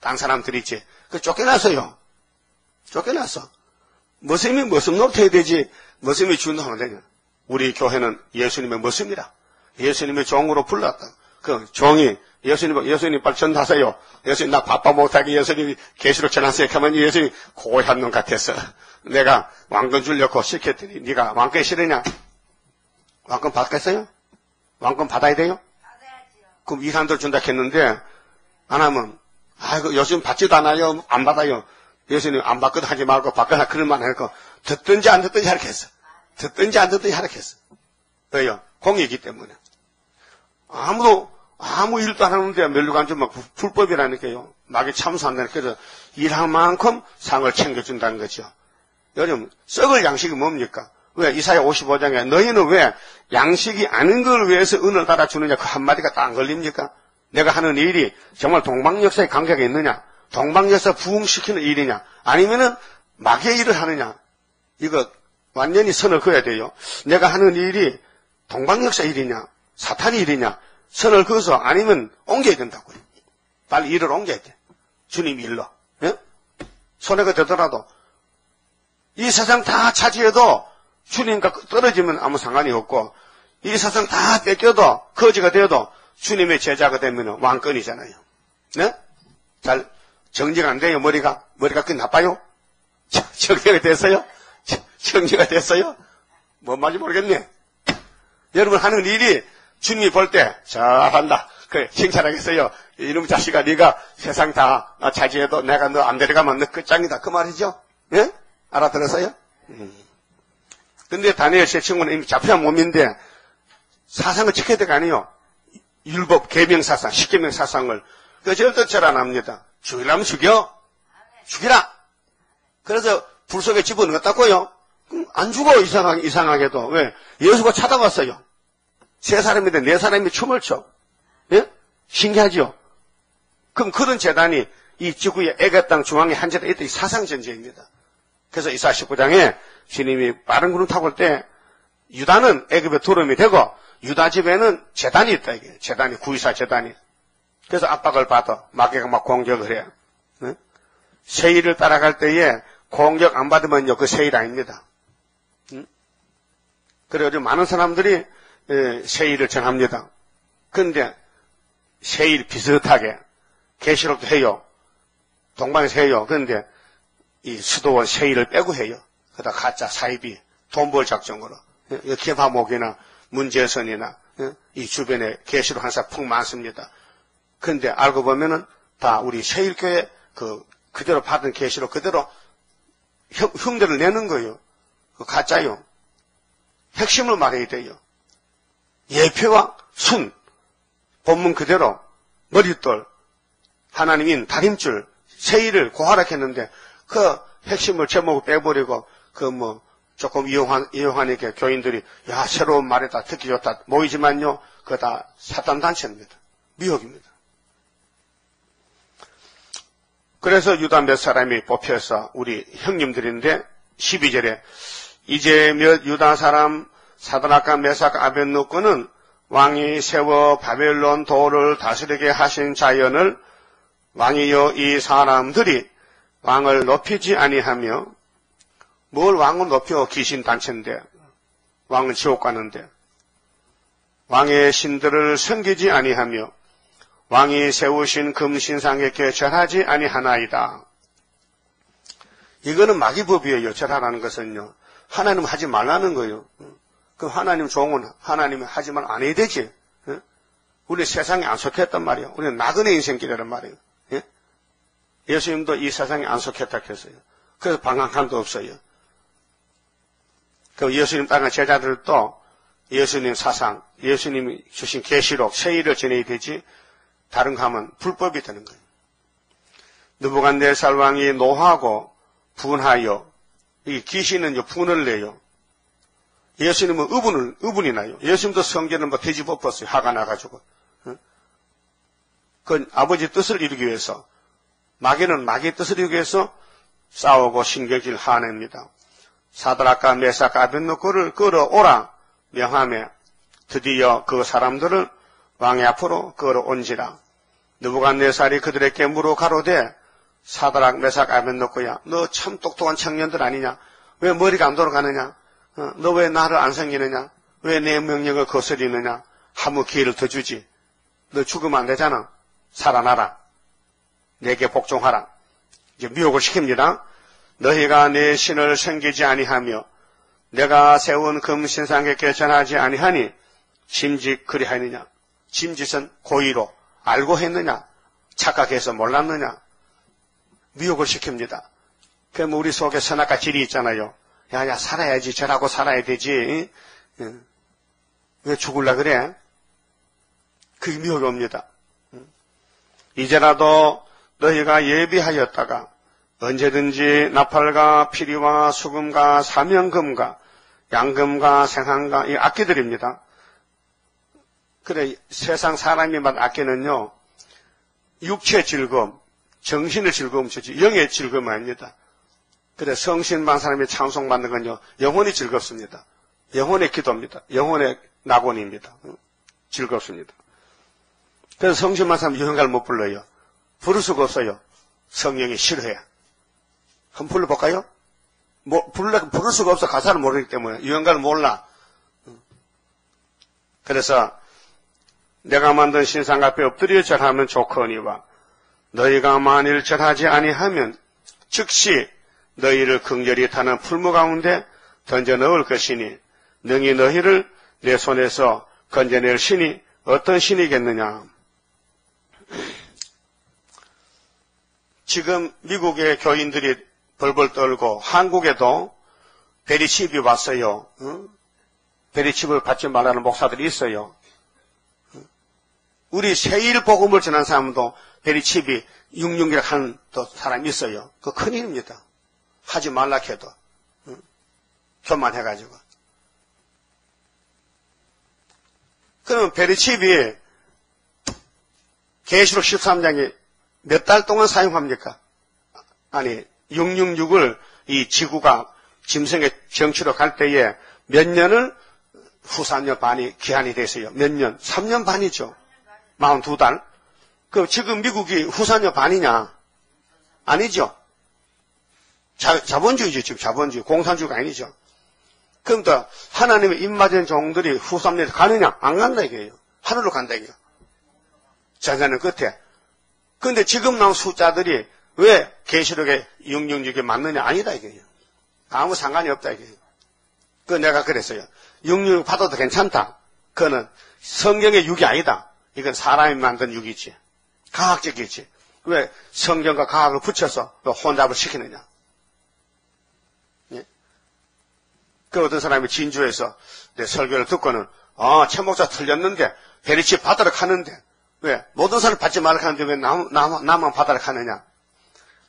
딴 사람들이지. 그 쫓겨났어요. 쫓겨났어. 머슴이 머슴 노릇해야 되지. 머슴이 주인도 하면 되냐. 우리 교회는 예수님의 머슴이라. 예수님의 종으로 불렀다. 그 종이 예수님 빨리 전하세요. 예수님 나 바빠 못하게 예수님이 계시록 전하세요. 하면 예수님이 고얀 놈 같았어. 내가 왕권 주려고 시켰더니 네가 왕권 싫으냐? 왕권 받겠어요? 왕권 받아야 돼요? 받아야지요. 그럼 이사람들 준다 했는데 안 하면 아이고 요즘 받지도 않아요. 안 받아요. 예수님 안 받거든 하지 말고 받거나 그런 말 하니까 듣든지 안 듣든지 하라 했어. 듣든지 안 듣든지 하라 했어. 왜요? 공이기 때문에. 아무 일도 안 하는데 멸류관주 막 불법이라니까요. 막이 참수한다니까. 그래서 일한 만큼 상을 챙겨준다는 거죠. 요즘 썩을 양식이 뭡니까? 왜? 이사야 55장에 너희는 왜 양식이 아닌 걸 위해서 은을 달아주느냐 그 한마디가 딱 안 걸립니까? 내가 하는 일이 정말 동방역사에 관계가 있느냐? 동방역사 부흥시키는 일이냐? 아니면은 마귀의 일을 하느냐? 이거 완전히 선을 그어야 돼요. 내가 하는 일이 동방역사 일이냐? 사탄의 일이냐? 선을 그어서 아니면 옮겨야 된다고요. 빨리 일을 옮겨야 돼. 주님 일로. 예? 손해가 되더라도 이 세상 다 차지해도 주님과 떨어지면 아무 상관이 없고 이 세상 다 뺏겨도 거지가 되어도 주님의 제자가 되면 왕권이잖아요. 네? 잘 정리가 안 돼요. 머리가 꽤 나빠요? 정리가 됐어요? 정리가 됐어요? 뭔 말인지 모르겠네. 여러분 하는 일이 주님이 볼 때 잘한다. 그래 칭찬하겠어요. 이놈 자식아 네가 세상 다 차지해도 내가 너 안 데려가면 너 끝장이다. 그 말이죠. 예? 알아들었어요? 근데 다니엘 제 친구는 이미 잡혀한 몸인데 사상을 지켜야 될 거 아니에요. 율법 계명사상, 십계명사상을 그 절대 절 안 합니다. 죽이려면 죽이라. 그래서 불 속에 집어넣었다고요. 안 죽어 이상하게도. 왜? 예수가 찾아왔어요. 세 사람인데 네 사람이 춤을 춰. 예? 신기하죠? 그럼 그런 재단이 이 지구의 애가 땅 중앙에 한 재단 있다. 이 사상전쟁입니다. 그래서 이사야 19장에 주님이 빠른 구름 타고 올 때 유다는 애굽의 두름이 되고 유다 집에는 재단이 있다. 이게 재단이 구이사 재단이. 그래서 압박을 받아 마귀가 막 공격을 해요. 네? 세일을 따라갈 때에 공격 안 받으면요 그 세일 아닙니다. 그래서 요즘 많은 사람들이 세일을 전합니다. 그런데 세일 비슷하게 계시록도 해요. 동방에서 해요. 그런데 이 수도원 세일을 빼고 해요. 그러다 가짜 사이비 돈벌 작정으로. 개파목이나 문재선이나 이 주변에 계시록 한사 풍 많습니다. 그런데 알고 보면은 다 우리 세일교회 그대로 받은 계시록 그대로 흉내를 내는 거예요. 가짜요. 핵심을 말해야 돼요. 예표와 순, 본문 그대로 머릿돌, 하나님인 다림줄, 세일을 고하락했는데 그 핵심을 제목을 빼버리고 조금 이용하니까 교인들이 야 새로운 말이다 듣기 좋다 모이지만요 그거 다 사탄 단체입니다. 미혹입니다. 그래서 유다 몇 사람이 뽑혀서 우리 형님들인데 12절에 이제 몇 유다 사람 사드락과 메삭 아벳노고는 왕이 세워 바벨론 도를 다스리게 하신 자연을 왕이여 이 사람들이 왕을 높이지 아니하며 뭘 왕을 높여 귀신 단체인데 왕은 지옥 가는데 왕의 신들을 섬기지 아니하며 왕이 세우신 금신상에게 절하지 아니하나이다. 이거는 마귀법이에요. 절하라는 것은요. 하나님 하지 말라는 거예요. 그럼 하나님 종은 하나님이 하지만 안 해야 되지. 우리 세상에 안 속했단 말이에요. 우리는 나그네 인생길이란 말이에요. 예수님도 이 세상에 안 속했다 했어요. 그래서 방황함도 없어요. 그 예수님 따른 제자들도 예수님 사상, 예수님이 주신 계시록, 세일을 지내야 되지 다른 거 하면 불법이 되는 거예요. 느부갓네살 왕이 노하고 분하여 이 귀신은 분을 내요. 예수님은 의분이 나요. 예수님도 성전을 뒤집어 엎었어요. 화가 나가지고. 그 아버지 뜻을 이루기 위해서 마귀는 마귀의 뜻을 이루기 위해서 싸우고 신경질 화냅니다. 사드락과 메삭과 아벳노고를 끌어오라 명함에 드디어 그 사람들을 왕의 앞으로 끌어온지라. 느부갓네살이 그들에게 물어 가로되 사드락 메삭 아벳노고야 너 참 똑똑한 청년들 아니냐? 왜 머리가 안 돌아가느냐? 너 왜 나를 안 섬기느냐? 왜 내 명령을 거스리느냐? 한번 기회를 더 주지. 너 죽으면 안 되잖아. 살아나라. 내게 복종하라. 이제 미혹을 시킵니다. 너희가 내 신을 섬기지 아니하며 내가 세운 금신상에게 전하지 아니하니 짐짓 그리하느냐? 짐짓은 고의로 알고 했느냐? 착각해서 몰랐느냐? 미혹을 시킵니다. 그럼 우리 속에 선악과 질이 있잖아요. 야 살아야지. 저라고 살아야 되지. 왜 죽을라 그래? 그게 미혹이 옵니다. 이제라도 너희가 예비하였다가 언제든지 나팔과 피리와 수금과 사명금과 양금과 생한과 이 악기들입니다. 그래 세상 사람이 만 악기는요 육체 즐거움, 정신의 즐거움 주지 영의 즐거움 아닙니다. 그래 성신만 사람이 찬송 받는 건요 영혼이 즐겁습니다. 영혼의 기도입니다. 영혼의 낙원입니다. 즐겁습니다. 그래서 성신만 사람 유행가를 못 불러요. 부를 수가 없어요. 성령이 싫어해. 한번 불러볼까요? 부를 수가 없어. 가사를 모르기 때문에. 유행가를 몰라. 그래서 내가 만든 신상 앞에 엎드려 절하면 좋거니와 너희가 만일 절하지 아니하면 즉시 너희를 긍휼히 타는 풀무 가운데 던져 넣을 것이니 능히 너희를 내 손에서 건져낼 신이 어떤 신이겠느냐. 지금 미국의 교인들이 벌벌 떨고 한국에도 베리칩이 왔어요. 베리칩을 받지 말라는 목사들이 있어요. 우리 세일 복음을 전한 사람도 베리칩이 666이라고 하는 또 사람이 있어요. 그 큰일입니다. 하지 말라 해도 교만해가지고. 그러면 베리칩이 계시록 13장에 몇 달 동안 사용합니까? 아니 666을 이 지구가 짐승의 정치로 갈 때에 몇 년을 후산년 반이 기한이 됐어요. 몇 년? 3년 반이죠. 42달. 그 지금 미국이 후산년 반이냐? 아니죠. 자본주의죠. 지금 자본주의. 공산주의가 아니죠. 그럼 또 하나님의 입맞은 종들이 후산년에 가느냐? 안 간다 이거예요. 하늘로 간다 이거예요. 전자는 끝에. 근데 지금 나온 숫자들이 왜 계시록에 666에 맞느냐? 아니다 이거예요. 아무 상관이 없다 이거예요. 그 내가 그랬어요. 육류 받아도 괜찮다. 그거는 성경의 육이 아니다. 이건 사람이 만든 육이지. 과학적이지. 왜 성경과 과학을 붙여서 혼잡을 시키느냐. 예? 그 어떤 사람이 진주에서 내 설교를 듣고는 최 목사 틀렸는데 베리치 바다를 가는데 왜 모든 사람 받지 말라 하는데 왜 나만 바다를 가느냐.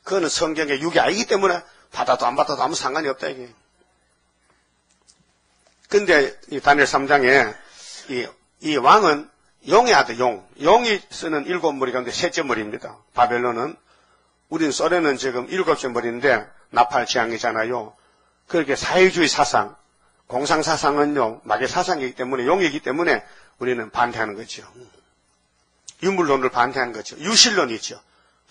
그거는 성경의 육이 아니기 때문에 받아도 안 받아도 아무 상관이 없다 이게. 근데 이 다니엘 3장에 이 왕은 용의 아들 용이 쓰는 7머리 가운데 셋째 머리입니다. 바벨론은 우린 소련은 지금 7째 머리인데 나팔 지향이잖아요. 그렇게 사회주의 사상, 공상 사상은요 마귀 사상이기 때문에 용이기 때문에 우리는 반대하는 거죠. 유물론을 반대하는 거죠. 유실론이죠.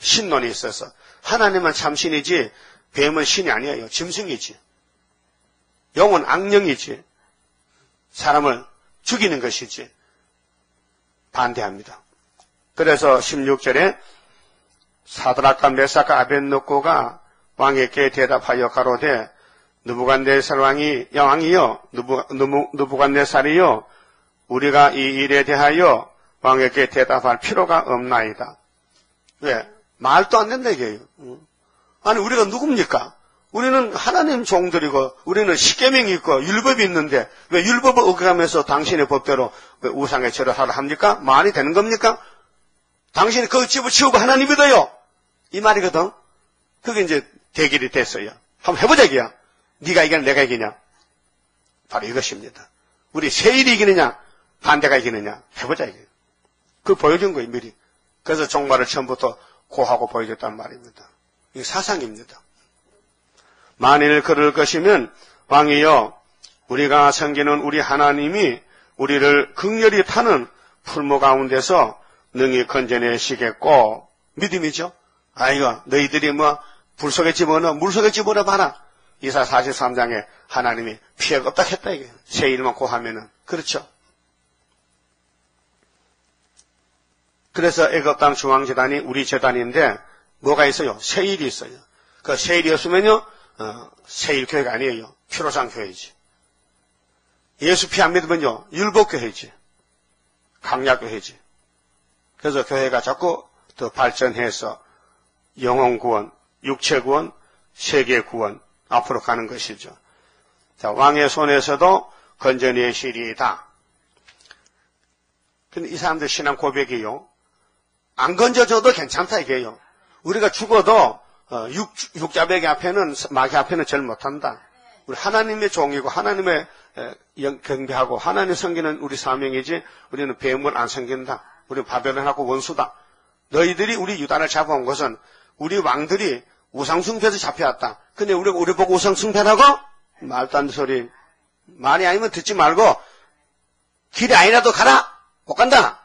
신론이 있어서 하나님은 참신이지 뱀은 신이 아니에요. 짐승이지. 용은 악령이지. 사람을 죽이는 것이지. 반대합니다. 그래서 16절에 사드락과 메삭과 아벳노고가 왕에게 대답하여 가로되 느부갓네살 왕이여 느부갓네살이여 우리가 이 일에 대하여 왕에게 대답할 필요가 없나이다. 왜? 말도 안 된다 이게요. 아니 우리가 누굽니까? 우리는 하나님 종들이고 우리는 십계명이 있고 율법이 있는데 왜 율법을 어겨가면서 당신의 법대로 우상에 절을 하라 합니까? 말이 되는 겁니까? 당신이 그 집을 치우고 하나님 믿어요. 이 말이거든. 그게 이제 대결이 됐어요. 한번 해보자 이게야. 네가 이기냐 내가 이기냐. 바로 이것입니다. 우리 세일이 이기느냐 반대가 이기느냐 해보자 이게. 그걸 보여준 거예요 미리. 그래서 종말을 처음부터 고하고 보여줬단 말입니다. 이게 사상입니다. 만일 그럴 것이면 왕이여 우리가 섬기는 우리 하나님이 우리를 극렬히 타는 풀무 가운데서 능히 건져내시겠고 믿음이죠. 아이고 너희들이 불 속에 집어넣어 물 속에 집어넣어 봐라. 이사 43장에 하나님이 피해가 없다 했다 이게. 세일만 고하면은 그렇죠. 그래서 애굽 땅 중앙재단이 우리 재단인데 뭐가 있어요? 세일이 있어요. 그 세일이었으면요 세일교회가 아니에요. 피로상 교회지. 예수 피 안 믿으면요 율법교회지. 강약교회지. 그래서 교회가 자꾸 더 발전해서 영혼구원, 육체구원, 세계구원 앞으로 가는 것이죠. 자, 왕의 손에서도 건져내시리이다. 근데 이 사람들 신앙 고백이요. 안 건져줘도 괜찮다 이게요. 우리가 죽어도 육자배기 앞에는 마귀 앞에는 절 못한다. 우리 하나님의 종이고 하나님의 경배하고 하나님 섬기는 우리 사명이지 우리는 뱀을 안 섬긴다. 우리는 바벨론하고 원수다. 너희들이 우리 유다를 잡아온 것은 우리 왕들이 우상숭배에서 잡혀왔다. 근데 우리 보고 우상숭배라고? 말도 안 되는 소리. 말이 아니면 듣지 말고 길이 아니라도 가라. 못 간다.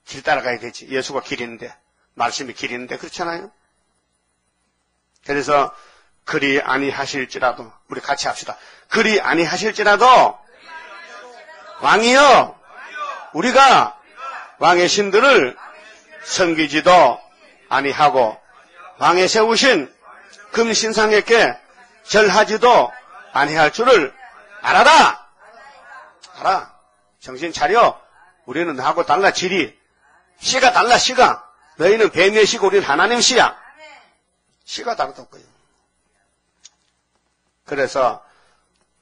길 따라가야 되지. 예수가 길인데 말씀이 길인데 그렇잖아요. 그래서 그리 아니하실지라도 우리 같이 합시다. 그리 아니하실지라도 왕이여 우리가 왕의 신들을 섬기지도 아니하고 왕의 세우신 금신상에게 절하지도 아니할 줄을 알아라. 알아. 정신 차려. 우리는 너하고 달라 질이. 씨가 달라 씨가. 너희는 뱀의 씨고 우리는 하나님 씨야. 씨가 다르다고요. 그래서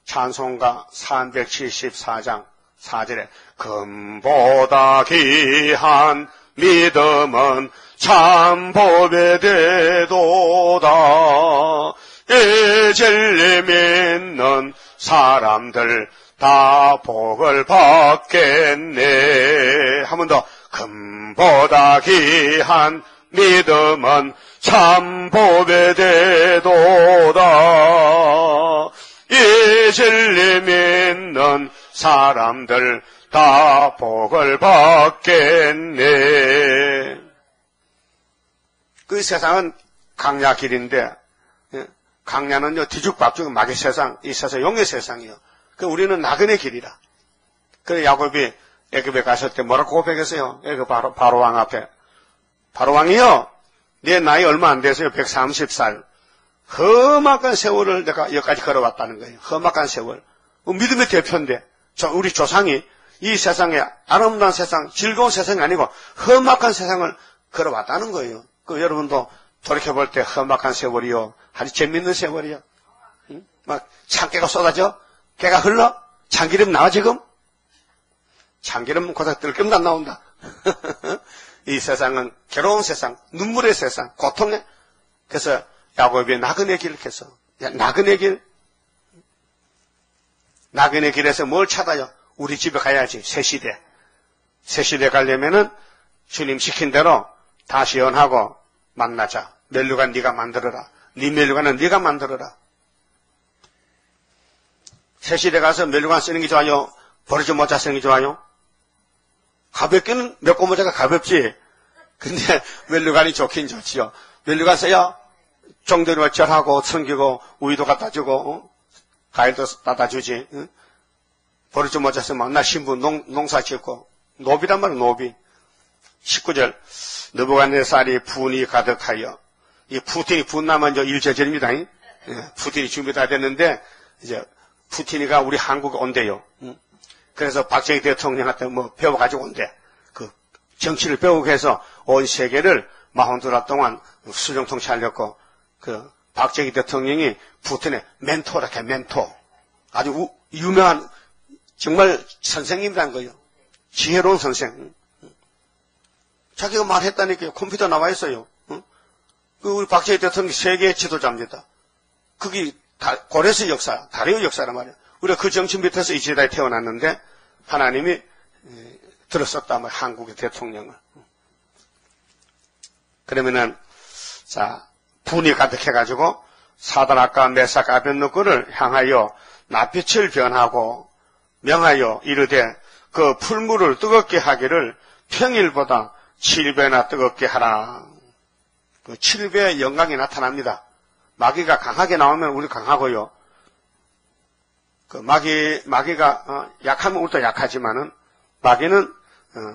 찬송가 374장 4절에 금보다 귀한 믿음은 참 법에 되도다. 이 진리 믿는 사람들 다 복을 받겠네. 한 번 더. 금보다 귀한 믿음은 참 법에 되도다. 이 진리 믿는 사람들 다 복을 받겠네. 그 세상은 강야 길인데 강야는요 뒤죽박죽 마귀 세상, 이 세상 용의 세상이요. 그 우리는 나그네 길이라. 그래 야곱이 애굽에 갔을 때 뭐라고 고백했어요? 애굽 바로 왕 앞에. 바로 왕이요. 내 나이 얼마 안 돼서요. 130살. 험악한 세월을 내가 여기까지 걸어왔다는 거예요. 험악한 세월. 믿음의 대표인데, 우리 조상이 이 세상에 아름다운 세상, 즐거운 세상이 아니고 험악한 세상을 걸어왔다는 거예요. 여러분도 돌이켜볼 때 험악한 세월이요. 아주 재밌는 세월이요. 응? 막 참깨가 쏟아져? 깨가 흘러? 참기름 나와 지금? 참기름 고작 들끔도 안 나온다. 이 세상은 괴로운 세상, 눈물의 세상, 고통의. 그래서 야곱이 나그네 길 해서 나그네 길에서 뭘 찾아요? 우리 집에 가야지. 새시대 가려면은 주님 시킨 대로 다시 연하고 만나자. 멜류관 네가 만들어라. 네 멜류관은 네가 만들어라. 새시대 가서 멜류관 쓰는 게 좋아요? 버르지 모자 쓰는 게 좋아요? 가볍기는 몇고 모자가 가볍지. 근데 멜류관이 좋긴 좋지요. 멜류관 써야 종들이와 절하고 섬기고 우유도 갖다 주고 과일도 따다 주지. 응? 버르지 모자 쓰면 나 신부 농사 짓고 노비란 말은 노비. 19절 느부갓네살이 분이 가득하여 이 푸틴이 분나면 이제 일제절입니다. 푸틴이 준비 다 됐는데 이제 푸틴이가 우리 한국에 온대요. 그래서 박정희 대통령한테 뭐 배워가지고 온대. 그 정치를 배우고 해서 온 세계를 42달 동안 수령 통치하려고 그 박정희 대통령이 푸틴의 멘토라 해 멘토. 아주 유명한 정말 선생님이란 거예요. 지혜로운 선생. 자기가 말했다니까요. 컴퓨터 나와 있어요. 우리 박정희 대통령이 세계 지도자입니다. 그게 고레스 역사, 다리오 역사란 말이에요. 우리가 그 정치 밑에서 이 시대에 태어났는데 하나님이 들었었단 말이에요. 한국의 대통령을. 그러면은 자 분이 가득해가지고 사드락과 메삭 아벳느고를 향하여 낯빛을 변하고 명하여 이르되 그 풀물을 뜨겁게 하기를 평일보다 7배나 뜨겁게 하라. 그 7배의 영광이 나타납니다. 마귀가 강하게 나오면 우리 강하고요. 그 마귀가 약하면 우리도 약하지만은 마귀는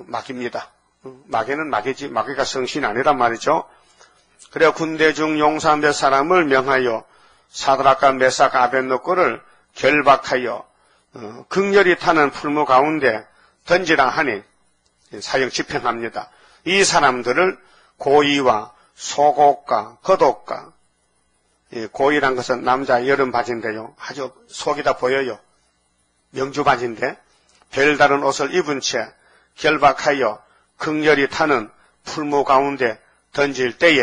마귀입니다. 마귀는 마귀지 마귀가 성신이 아니란 말이죠. 그래 군대 중 용사 몇 사람을 명하여 사드락과 메삭 아벳느고를 결박하여 극렬히 타는 풀무 가운데 던지라 하니 사형 집행합니다. 이 사람들을 고의와 속옷과 겉옷과 고의란 것은 남자 여름 바지인데요. 아주 속이 다 보여요. 명주 바지인데 별다른 옷을 입은 채 결박하여 극렬히 타는 풀무 가운데 던질 때에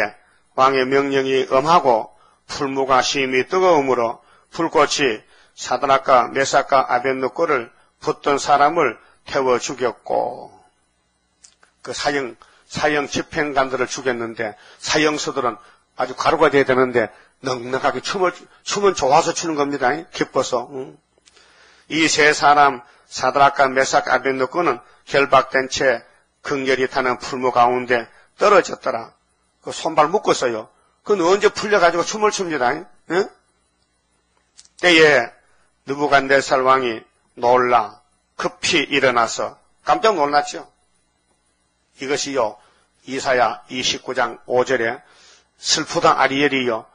왕의 명령이 엄하고 풀무가 심히 뜨거움으로 불꽃이 사드락과 메삭과 아벳느고를 붙던 사람을 태워 죽였고 그 사형 집행관들을 죽였는데 사형수들은 아주 가루가 돼야 되는데 넉넉하게 춤은 좋아서 추는 겁니다. 기뻐서. 이 세 사람 사드락과 메삭 아벳느고는 결박된 채 극렬히 타는 풀무 가운데 떨어졌더라. 그 손발 묶었어요. 그건 언제 풀려가지고 춤을 춥니다. 응? 때에 느부갓네살 왕이 놀라 급히 일어나서 깜짝 놀랐죠. 이것이요 이사야 29장 5절에 슬프다 아리엘이요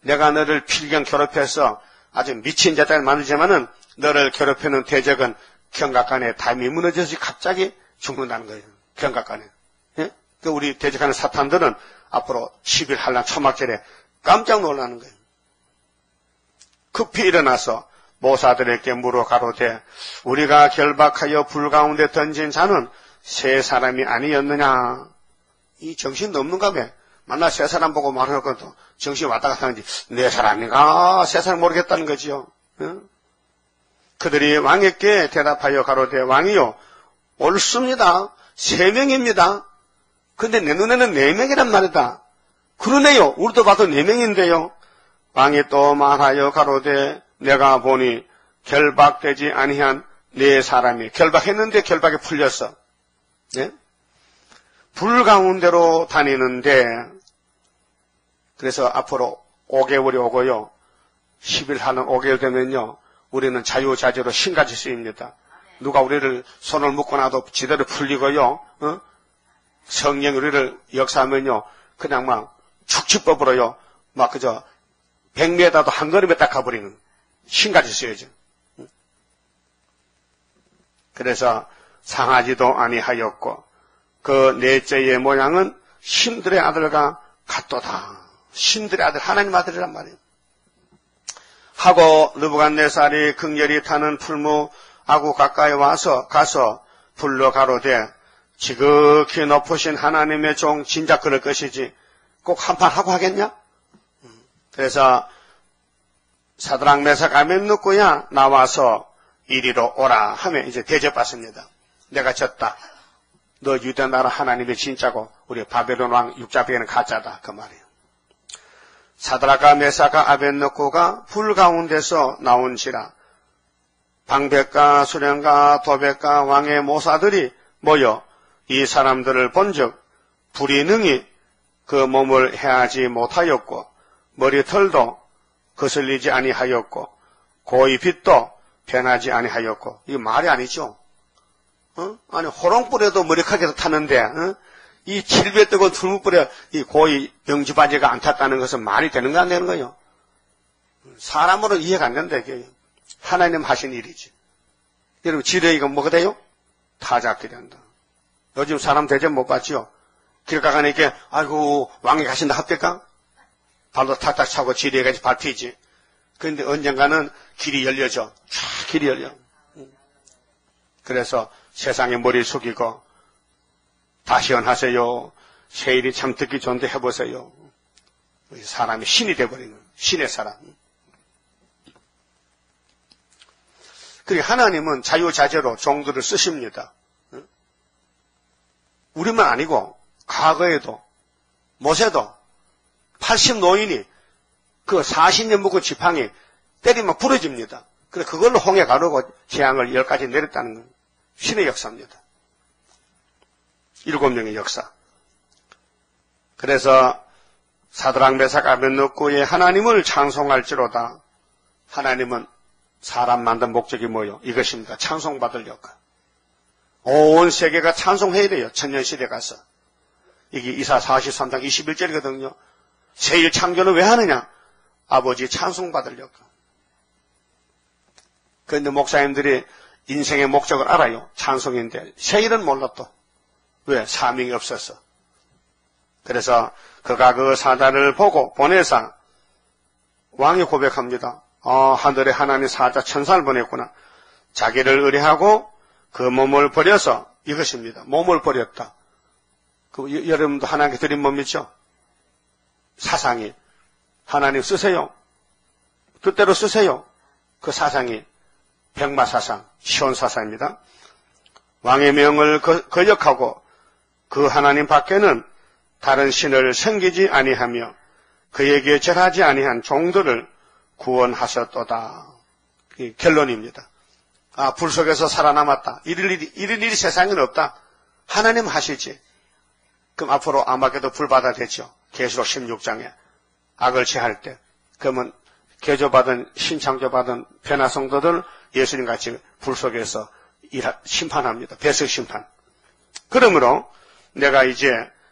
내가 너를 필경 괴롭혀서 아주 미친 자를 만들지만은 너를 괴롭히는 대적은 경각간에 담이 무너져서 갑자기 죽는다는 거예요. 경각간에. 예? 그 우리 대적하는 사탄들은 앞으로 10일 한란 초막절에 깜짝 놀라는 거예요. 급히 일어나서 모사들에게 물어 가로되 우리가 결박하여 불 가운데 던진 자는 세 사람이 아니었느냐. 이 정신도 없는가 봐. 만나 세 사람 보고 말할 것도 정신이 왔다 갔다 하는지 네 사람인가 세 사람 모르겠다는 거지요. 응? 그들이 왕에게 대답하여 가로되 왕이요 옳습니다. 3명입니다. 근데 내 눈에는 4명이란 말이다. 그러네요. 우리도 봐도 4명인데요. 왕이 또 말하여 가로되 내가 보니 결박되지 아니한 4사람이 결박했는데 결박이 풀렸어. 네? 불 가운데로 다니는데 그래서 앞으로 5개월이 오고요. 10일 하는 5개월 되면요. 우리는 자유자재로 신가지 쓰입니다. 누가 우리를 손을 묶어놔도 지대로 풀리고요. 성령 우리를 역사하면요. 그냥 막 축지법으로요. 막 그저 100m도 한 걸음에 딱 가버리는 신가지 써야죠. 그래서 상하지도 아니하였고 그 넷째의 모양은 신들의 아들과 같도다. 신들의 아들, 하나님 아들이란 말이에요. 하고 느부갓네살이 극렬히 타는 풀무하고 가까이 가서 불러 가로되 지극히 높으신 하나님의 종 진작 그럴 것이지 꼭 한판 하고 하겠냐? 그래서 사드락 메삭 아벳느고야 나와서 이리로 오라 하면 이제 대접받습니다. 내가 졌다. 너 유대 나라 하나님의 진짜고 우리 바벨론 왕 육자배는 가짜다. 그 말이에요. 사드락과 메삭과 아벳느고가 불 가운데서 나온지라 방백과 수령과 도백과 왕의 모사들이 모여 이 사람들을 본즉 불이 능히 그 몸을 해하지 못하였고 머리털도 거슬리지 아니하였고 고의 빛도 변하지 아니하였고 이거 말이 아니죠. 아니 호롱불에도 머리카락에서 타는데 이 칠배 뜨고 tur무불에 이 고의 명주바지가 안 탔다는 것은 말이 되는가 안 되는 거예요? 사람으로는 이해가 안 된다 이게. 하나님 하신 일이지. 여러분 지뢰이가 뭐가 돼요? 타작들이 한다. 요즘 사람 대접 못 봤지요? 길 가가니 이렇게 아이고 왕이 가신다 합니까? 발로 탁탁 차고 지뢰가 밟히지. 그런데 언젠가는 길이 열려져. 쫙 길이 열려. 그래서 세상에 머리 숙이고 다시 연하세요. 세일이 참 듣기 좋은데 해보세요. 사람이 신이 돼버리는 신의 사람. 그리고 하나님은 자유자재로 종들을 쓰십니다. 우리만 아니고 과거에도 모세도 80 노인이 그 40년 묵은 지팡이 때리면 부러집니다. 그래서 그걸로 홍해 가르고 재앙을 10가지 내렸다는 건 신의 역사입니다. 7명의 역사. 그래서 사드락 메삭 아벳느고의 하나님을 찬송할지로다. 하나님은 사람 만든 목적이 뭐요? 이것입니다. 찬송받을 역할. 온 세계가 찬송해야 돼요. 천년시대 가서. 이게 이사 43장 21절이거든요. 세일 창조는 왜 하느냐? 아버지 찬송받을 역할. 그런데 목사님들이 인생의 목적을 알아요. 찬송인데 세일은 몰랐도. 왜? 사명이 없어서. 그래서 그가 그 사자를 보고 보내사 왕이 고백합니다. 하늘에 하나님 사자 천사를 보냈구나. 자기를 의뢰하고 그 몸을 버려서 이것입니다. 몸을 버렸다. 여러분도 하나님께 드린 몸이죠? 사상이. 하나님 쓰세요. 뜻대로 쓰세요. 그 사상이 백마사상, 시온사상입니다. 왕의 명을 거역하고 그 하나님 밖에는 다른 신을 섬기지 아니하며 그에게 절하지 아니한 종들을 구원하셨도다. 결론입니다. 불 속에서 살아남았다. 이런 일이 세상에는 없다. 하나님 하시지. 그럼 앞으로 아마게도 불받아 되죠. 계시록 16장에 악을 제할 때. 그러면 개조받은 신창조받은 변화성도들 예수님같이 불 속에서 심판합니다. 배석 심판. 그러므로 내가 이제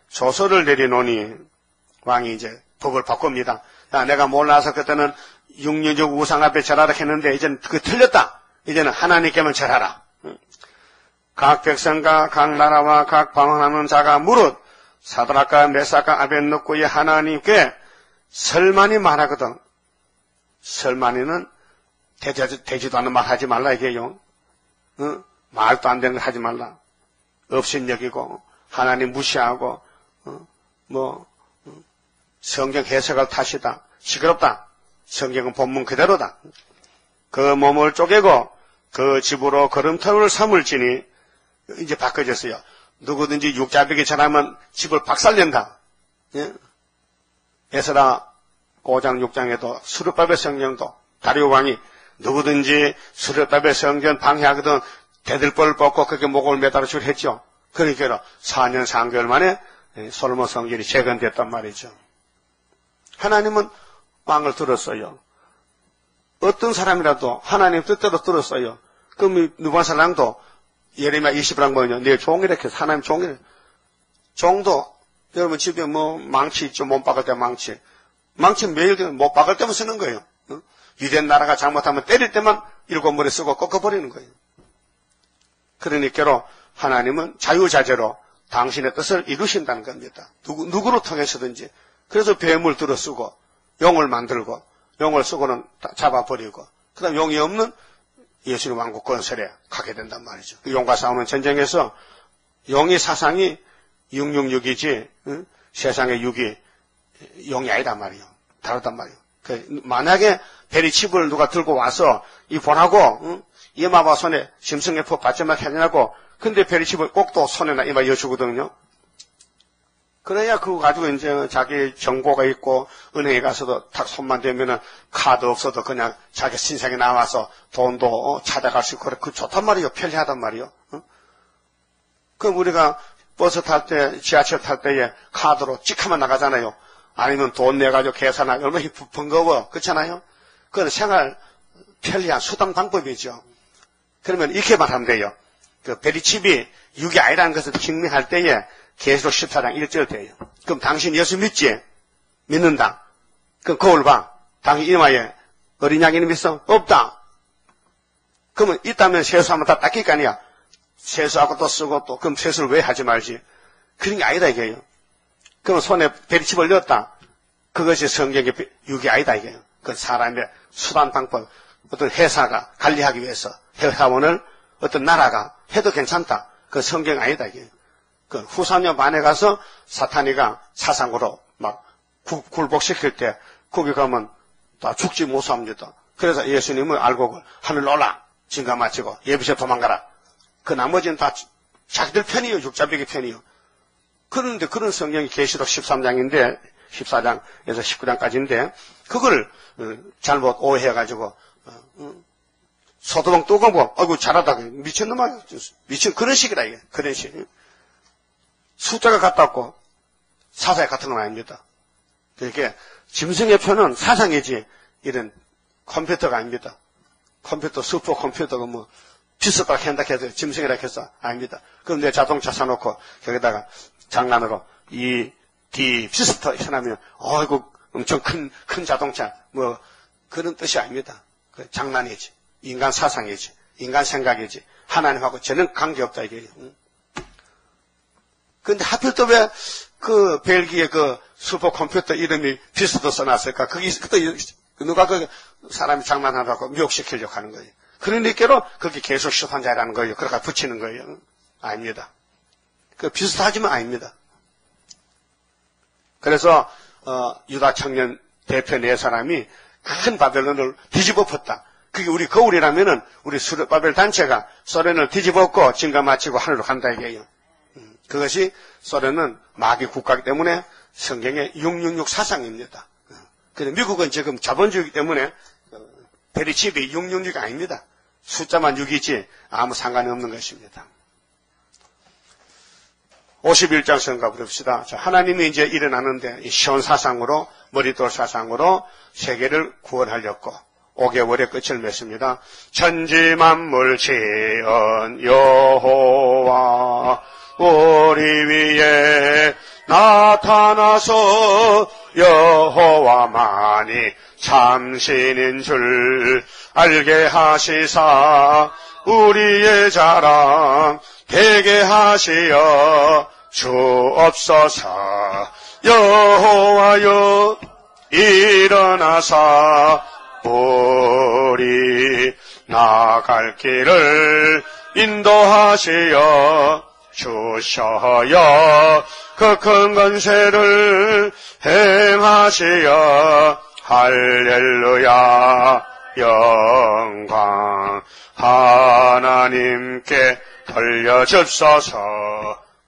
조서를 내리노니 왕이 이제 법을 바꿉니다. 내가 몰라서 그때는 6년적 우상 앞에 절하라 했는데 이제는 그게 틀렸다. 이제는 하나님께만 절하라. 각 백성과 각 나라와 각 방언하는 자가 무릇 사드락과 메삭과 아벳느고의 하나님께 설만이 말하거든. 설만이는 되지도 않는 말 하지 말라 이게요. 말도 안 되는 거 하지 말라. 업신여기고 하나님 무시하고 성경 해석을 탓이다. 시끄럽다. 성경은 본문 그대로다. 그 몸을 쪼개고 그 집으로 걸음터를 삼을지니 이제 바꿔졌어요. 누구든지 육자벽에 전하면 집을 박살낸다. 예? 에스라 5장 6장에도 수르바벨 성경도 다리오 왕이 누구든지 수르바벨 성전 방해하거든 대들벌을 뽑고 그렇게 목을 매달아 주려 했죠. 그러니까 4년 3개월 만에 솔로몬 성전이 재건됐단 말이죠. 하나님은 왕을 들었어요. 어떤 사람이라도 하나님 뜻대로 들었어요. 그럼 누바살랑도 예레미야 20장 뭐냐? 내 종이라 해서 하나님 종이라. 종도 여러분 집에 망치 있죠. 못 박을 때 망치. 망치 매일 못 박을 때만 쓰는 거예요. 유대 나라가 잘못하면 때릴 때만 7머리 쓰고 꺾어버리는 거예요. 그러니까로 하나님은 자유자재로 당신의 뜻을 이루신다는 겁니다. 누구로 통해서든지. 그래서 뱀을 들어쓰고 용을 만들고 용을 쓰고는 잡아버리고 그 다음 용이 없는 예수님 왕국 건설에 가게 된단 말이죠. 용과 싸우는 전쟁에서 용의 사상이 666이지 세상의 6이 용이 아니란 말이에요. 다르단 말이에요. 만약에 베리칩을 누가 들고 와서 이 보라고 이마바 손에 심승의포 받침막 해냐고 근데 베리칩을 꼭 또 손에나 이마 여주거든요. 그래야 그거 가지고 이제 자기 정보가 있고 은행에 가서도 딱 손만 대면은 카드 없어도 그냥 자기 신상에 나와서 돈도 찾아갈 수 있고 그 좋단 말이에요. 편리하단 말이에요. 그럼 우리가 버스 탈 때, 지하철 탈 때에 카드로 찍하면 나가잖아요. 아니면 돈 내가지고 계산하기 얼마나 번거워. 그렇잖아요? 그건 생활 편리한 수단 방법이죠. 그러면 이렇게만 하면 돼요. 그 베리칩이 6이 아니라는 것을 증명할 때에 계시록 14장 1절 돼요. 그럼 당신 예수 믿지? 믿는다. 그럼 거울 봐. 당신 이마에 어린 양이 있어? 없다. 그러면 있다면 세수하면 다 닦일 거 아니야. 세수하고 또 쓰고 또 그럼 세수를 왜 하지 말지? 그런 게 아니다 이게요. 그러면 손에 베리칩을 넣었다. 그것이 성경의 6이 아니다 이게요. 그 사람의 수단 방법. 어떤 회사가 관리하기 위해서 회사원을 어떤 나라가 해도 괜찮다. 그 성경 아니다 이게요. 그 후사녀 반에 가서 사탄이가 사상으로 막 굴복시킬 때 거기 가면 다 죽지 못합니다. 그래서 예수님을 알고 하늘로 올라 진가 마치고 예비시에 도망가라. 그 나머지는 다 자기들 편이요. 육자벽의 편이요. 그런데 그런 성경이 계시록 13장인데 14장에서 19장까지인데 그걸 잘못 오해해가지고 소도봉 뚜껑보 아이고 잘하다 미친놈아 미친 그런 식이라 이게 그런 식. 숫자가 같았고 사상이 같은 건 아닙니다. 그러니까 짐승의 표는 사상이지 이런 컴퓨터가 아닙니다. 컴퓨터 슈퍼 컴퓨터가 뭐 비슷하다 한다 해서 짐승이라 해서 아닙니다. 그럼 내 자동차 사놓고 거기다가 장난으로 이 D 비슷하 해놓으면 아이고 엄청 큰 자동차 뭐 그런 뜻이 아닙니다. 그 장난이지 인간 사상이지 인간 생각이지 하나님하고 전혀 관계없다 이게. 근데 하필 또 왜 그 벨기에 그 슈퍼컴퓨터 이름이 비슷도 써놨을까? 그게 또 누가 그 사람이 장난하라고 미혹시키려고 하는 거예요. 그러니까로 그게 계속 시판자라는 거예요. 그러니까 붙이는 거예요. 아닙니다. 그 비슷하지만 아닙니다. 그래서 유다 청년 대표 네 사람이 큰 바벨론을 뒤집어 엎었다. 그게 우리 거울이라면은 우리 바벨 단체가 소련을 뒤집어 엎고 진가 마치고 하늘로 간다 이게요. 그것이 소련은 마귀 국가이기 때문에 성경의 666 사상입니다. 그런데 미국은 지금 자본주의이기 때문에 베리칩이 666이 아닙니다. 숫자만 6이지 아무 상관이 없는 것입니다. 51장 성가 부릅시다. 하나님이 이제 일어나는데 이 시온 사상으로 머리돌 사상으로 세계를 구원하려고 5개월의 끝을 맺습니다. 천지 만물 지은 여호와 우리 위에 나타나서 여호와만이 참신인 줄 알게 하시사 우리의 자랑 되게 하시어 주옵소서. 여호와여 일어나사 우리 나갈 길을 인도하시어 주셔여 그 큰 권세를 행하시어 할렐루야 영광 하나님께 돌려줍소서.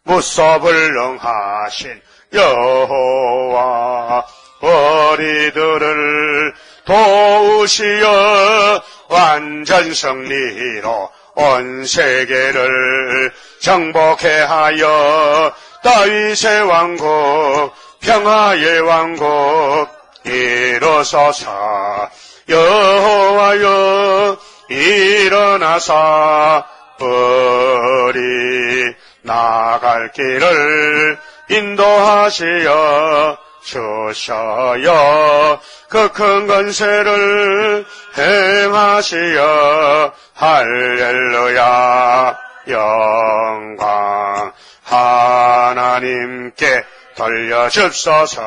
무소불능하신 여호와 우리들을 도우시어 완전 승리로 온 세계를 정복해 하여 다윗의 왕국 평화의 왕국 이루소서. 여호와여 일어나사 우리 나갈 길을 인도하시어 주셔여 그 큰 권세를 행하시어 할렐루야 영광 하나님께 돌려줍소서.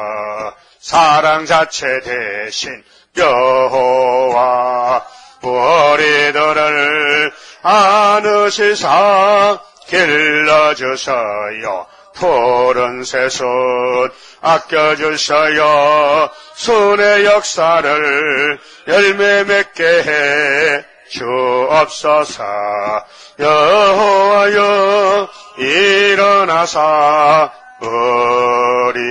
사랑 자체 대신 여호와 우리들을 안으시사 길러주셔요. 푸른 새순 아껴주셔요. 순의 역사를 열매 맺게 해 주옵소서. 여호와여 일어나사 우리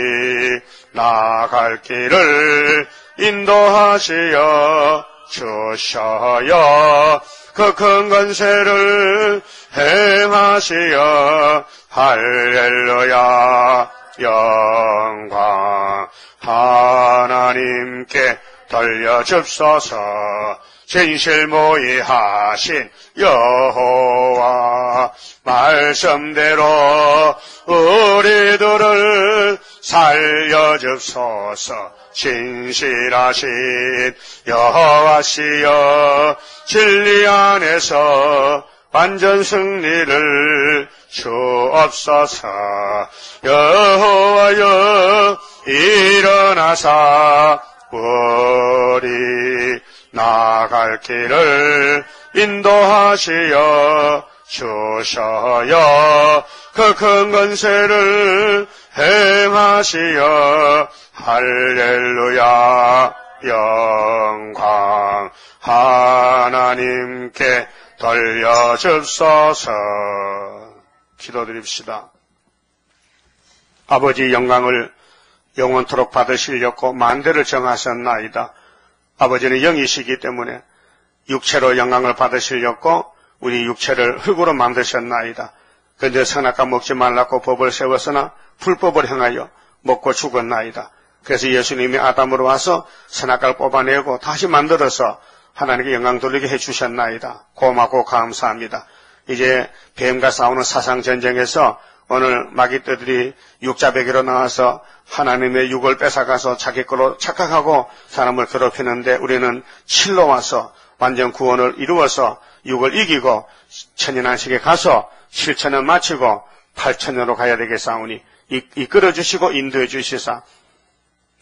나갈 길을 인도하시어 주셔요. 그 큰 권세를 행하시어 할렐루야. 영광 하나님께 돌려줍소서. 진실모의하신 여호와 말씀대로 우리들을 살려줍소서. 진실하신 여호와시여 진리 안에서 완전 승리를 주옵소서. 여호와여 일어나사 우리 나갈 길을 인도하시어 주셔요. 그 큰 권세를 행하시어 할렐루야. 영광 하나님께 돌려줍소서. 기도드립시다. 아버지 영광을 영원토록 받으시려고 만대를 정하셨나이다. 아버지는 영이시기 때문에 육체로 영광을 받으시려고 우리 육체를 흙으로 만드셨나이다. 그런데 선악과 먹지 말라고 법을 세웠으나 불법을 행하여 먹고 죽었나이다. 그래서 예수님이 아담으로 와서 선악과를 뽑아내고 다시 만들어서 하나님께 영광 돌리게 해주셨나이다. 고맙고 감사합니다. 이제 뱀과 싸우는 사상전쟁에서 오늘 마귀떼들이 육자배기로 나와서 하나님의 육을 뺏어가서 자기 거로 착각하고 사람을 괴롭히는데 우리는 실로 와서 완전 구원을 이루어서 육을 이기고 천년안식에 가서 실천을 마치고 8천년으로 가야 되겠사오니 이끌어주시고 인도해 주시사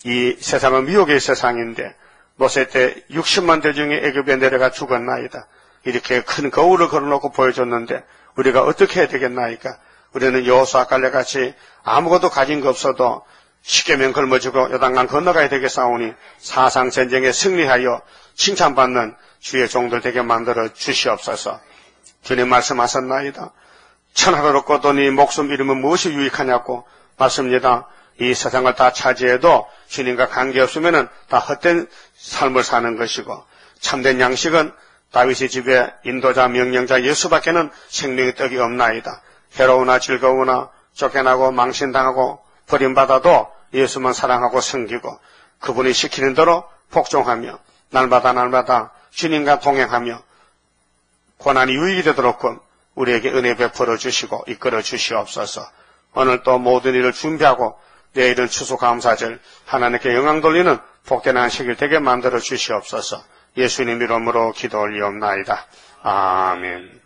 이 세상은 미혹의 세상인데 모세 때 60만 대 중에 애굽에 내려가 죽었나이다. 이렇게 큰 거울을 걸어놓고 보여줬는데 우리가 어떻게 해야 되겠나이까? 우리는 여호수아 갈렙같이 아무것도 가진 거 없어도 십계명 걸머지고 요단강 건너가야 되겠사오니 사상 전쟁에 승리하여 칭찬받는 주의 종들 되게 만들어 주시옵소서. 주님 말씀하셨나이다. 천하를 얻고 또 네 목숨 잃으면 무엇이 유익하냐고. 맞습니다. 이 세상을 다 차지해도 주님과 관계없으면 다 헛된 삶을 사는 것이고 참된 양식은 다윗의 집에 인도자 명령자 예수밖에는 생명의 떡이 없나이다. 해로우나 즐거우나 쫓겨나고 망신당하고 버림받아도 예수만 사랑하고 섬기고 그분이 시키는 대로 복종하며 날마다 주님과 동행하며 고난이 유익이 되도록 우리에게 은혜 베풀어 주시고 이끌어 주시옵소서. 오늘 또 모든 일을 준비하고 내일은 추수감사절 하나님께 영광 돌리는 복된 안식일 되게 만들어 주시옵소서. 예수님 이름으로 기도 올리옵나이다. 아멘.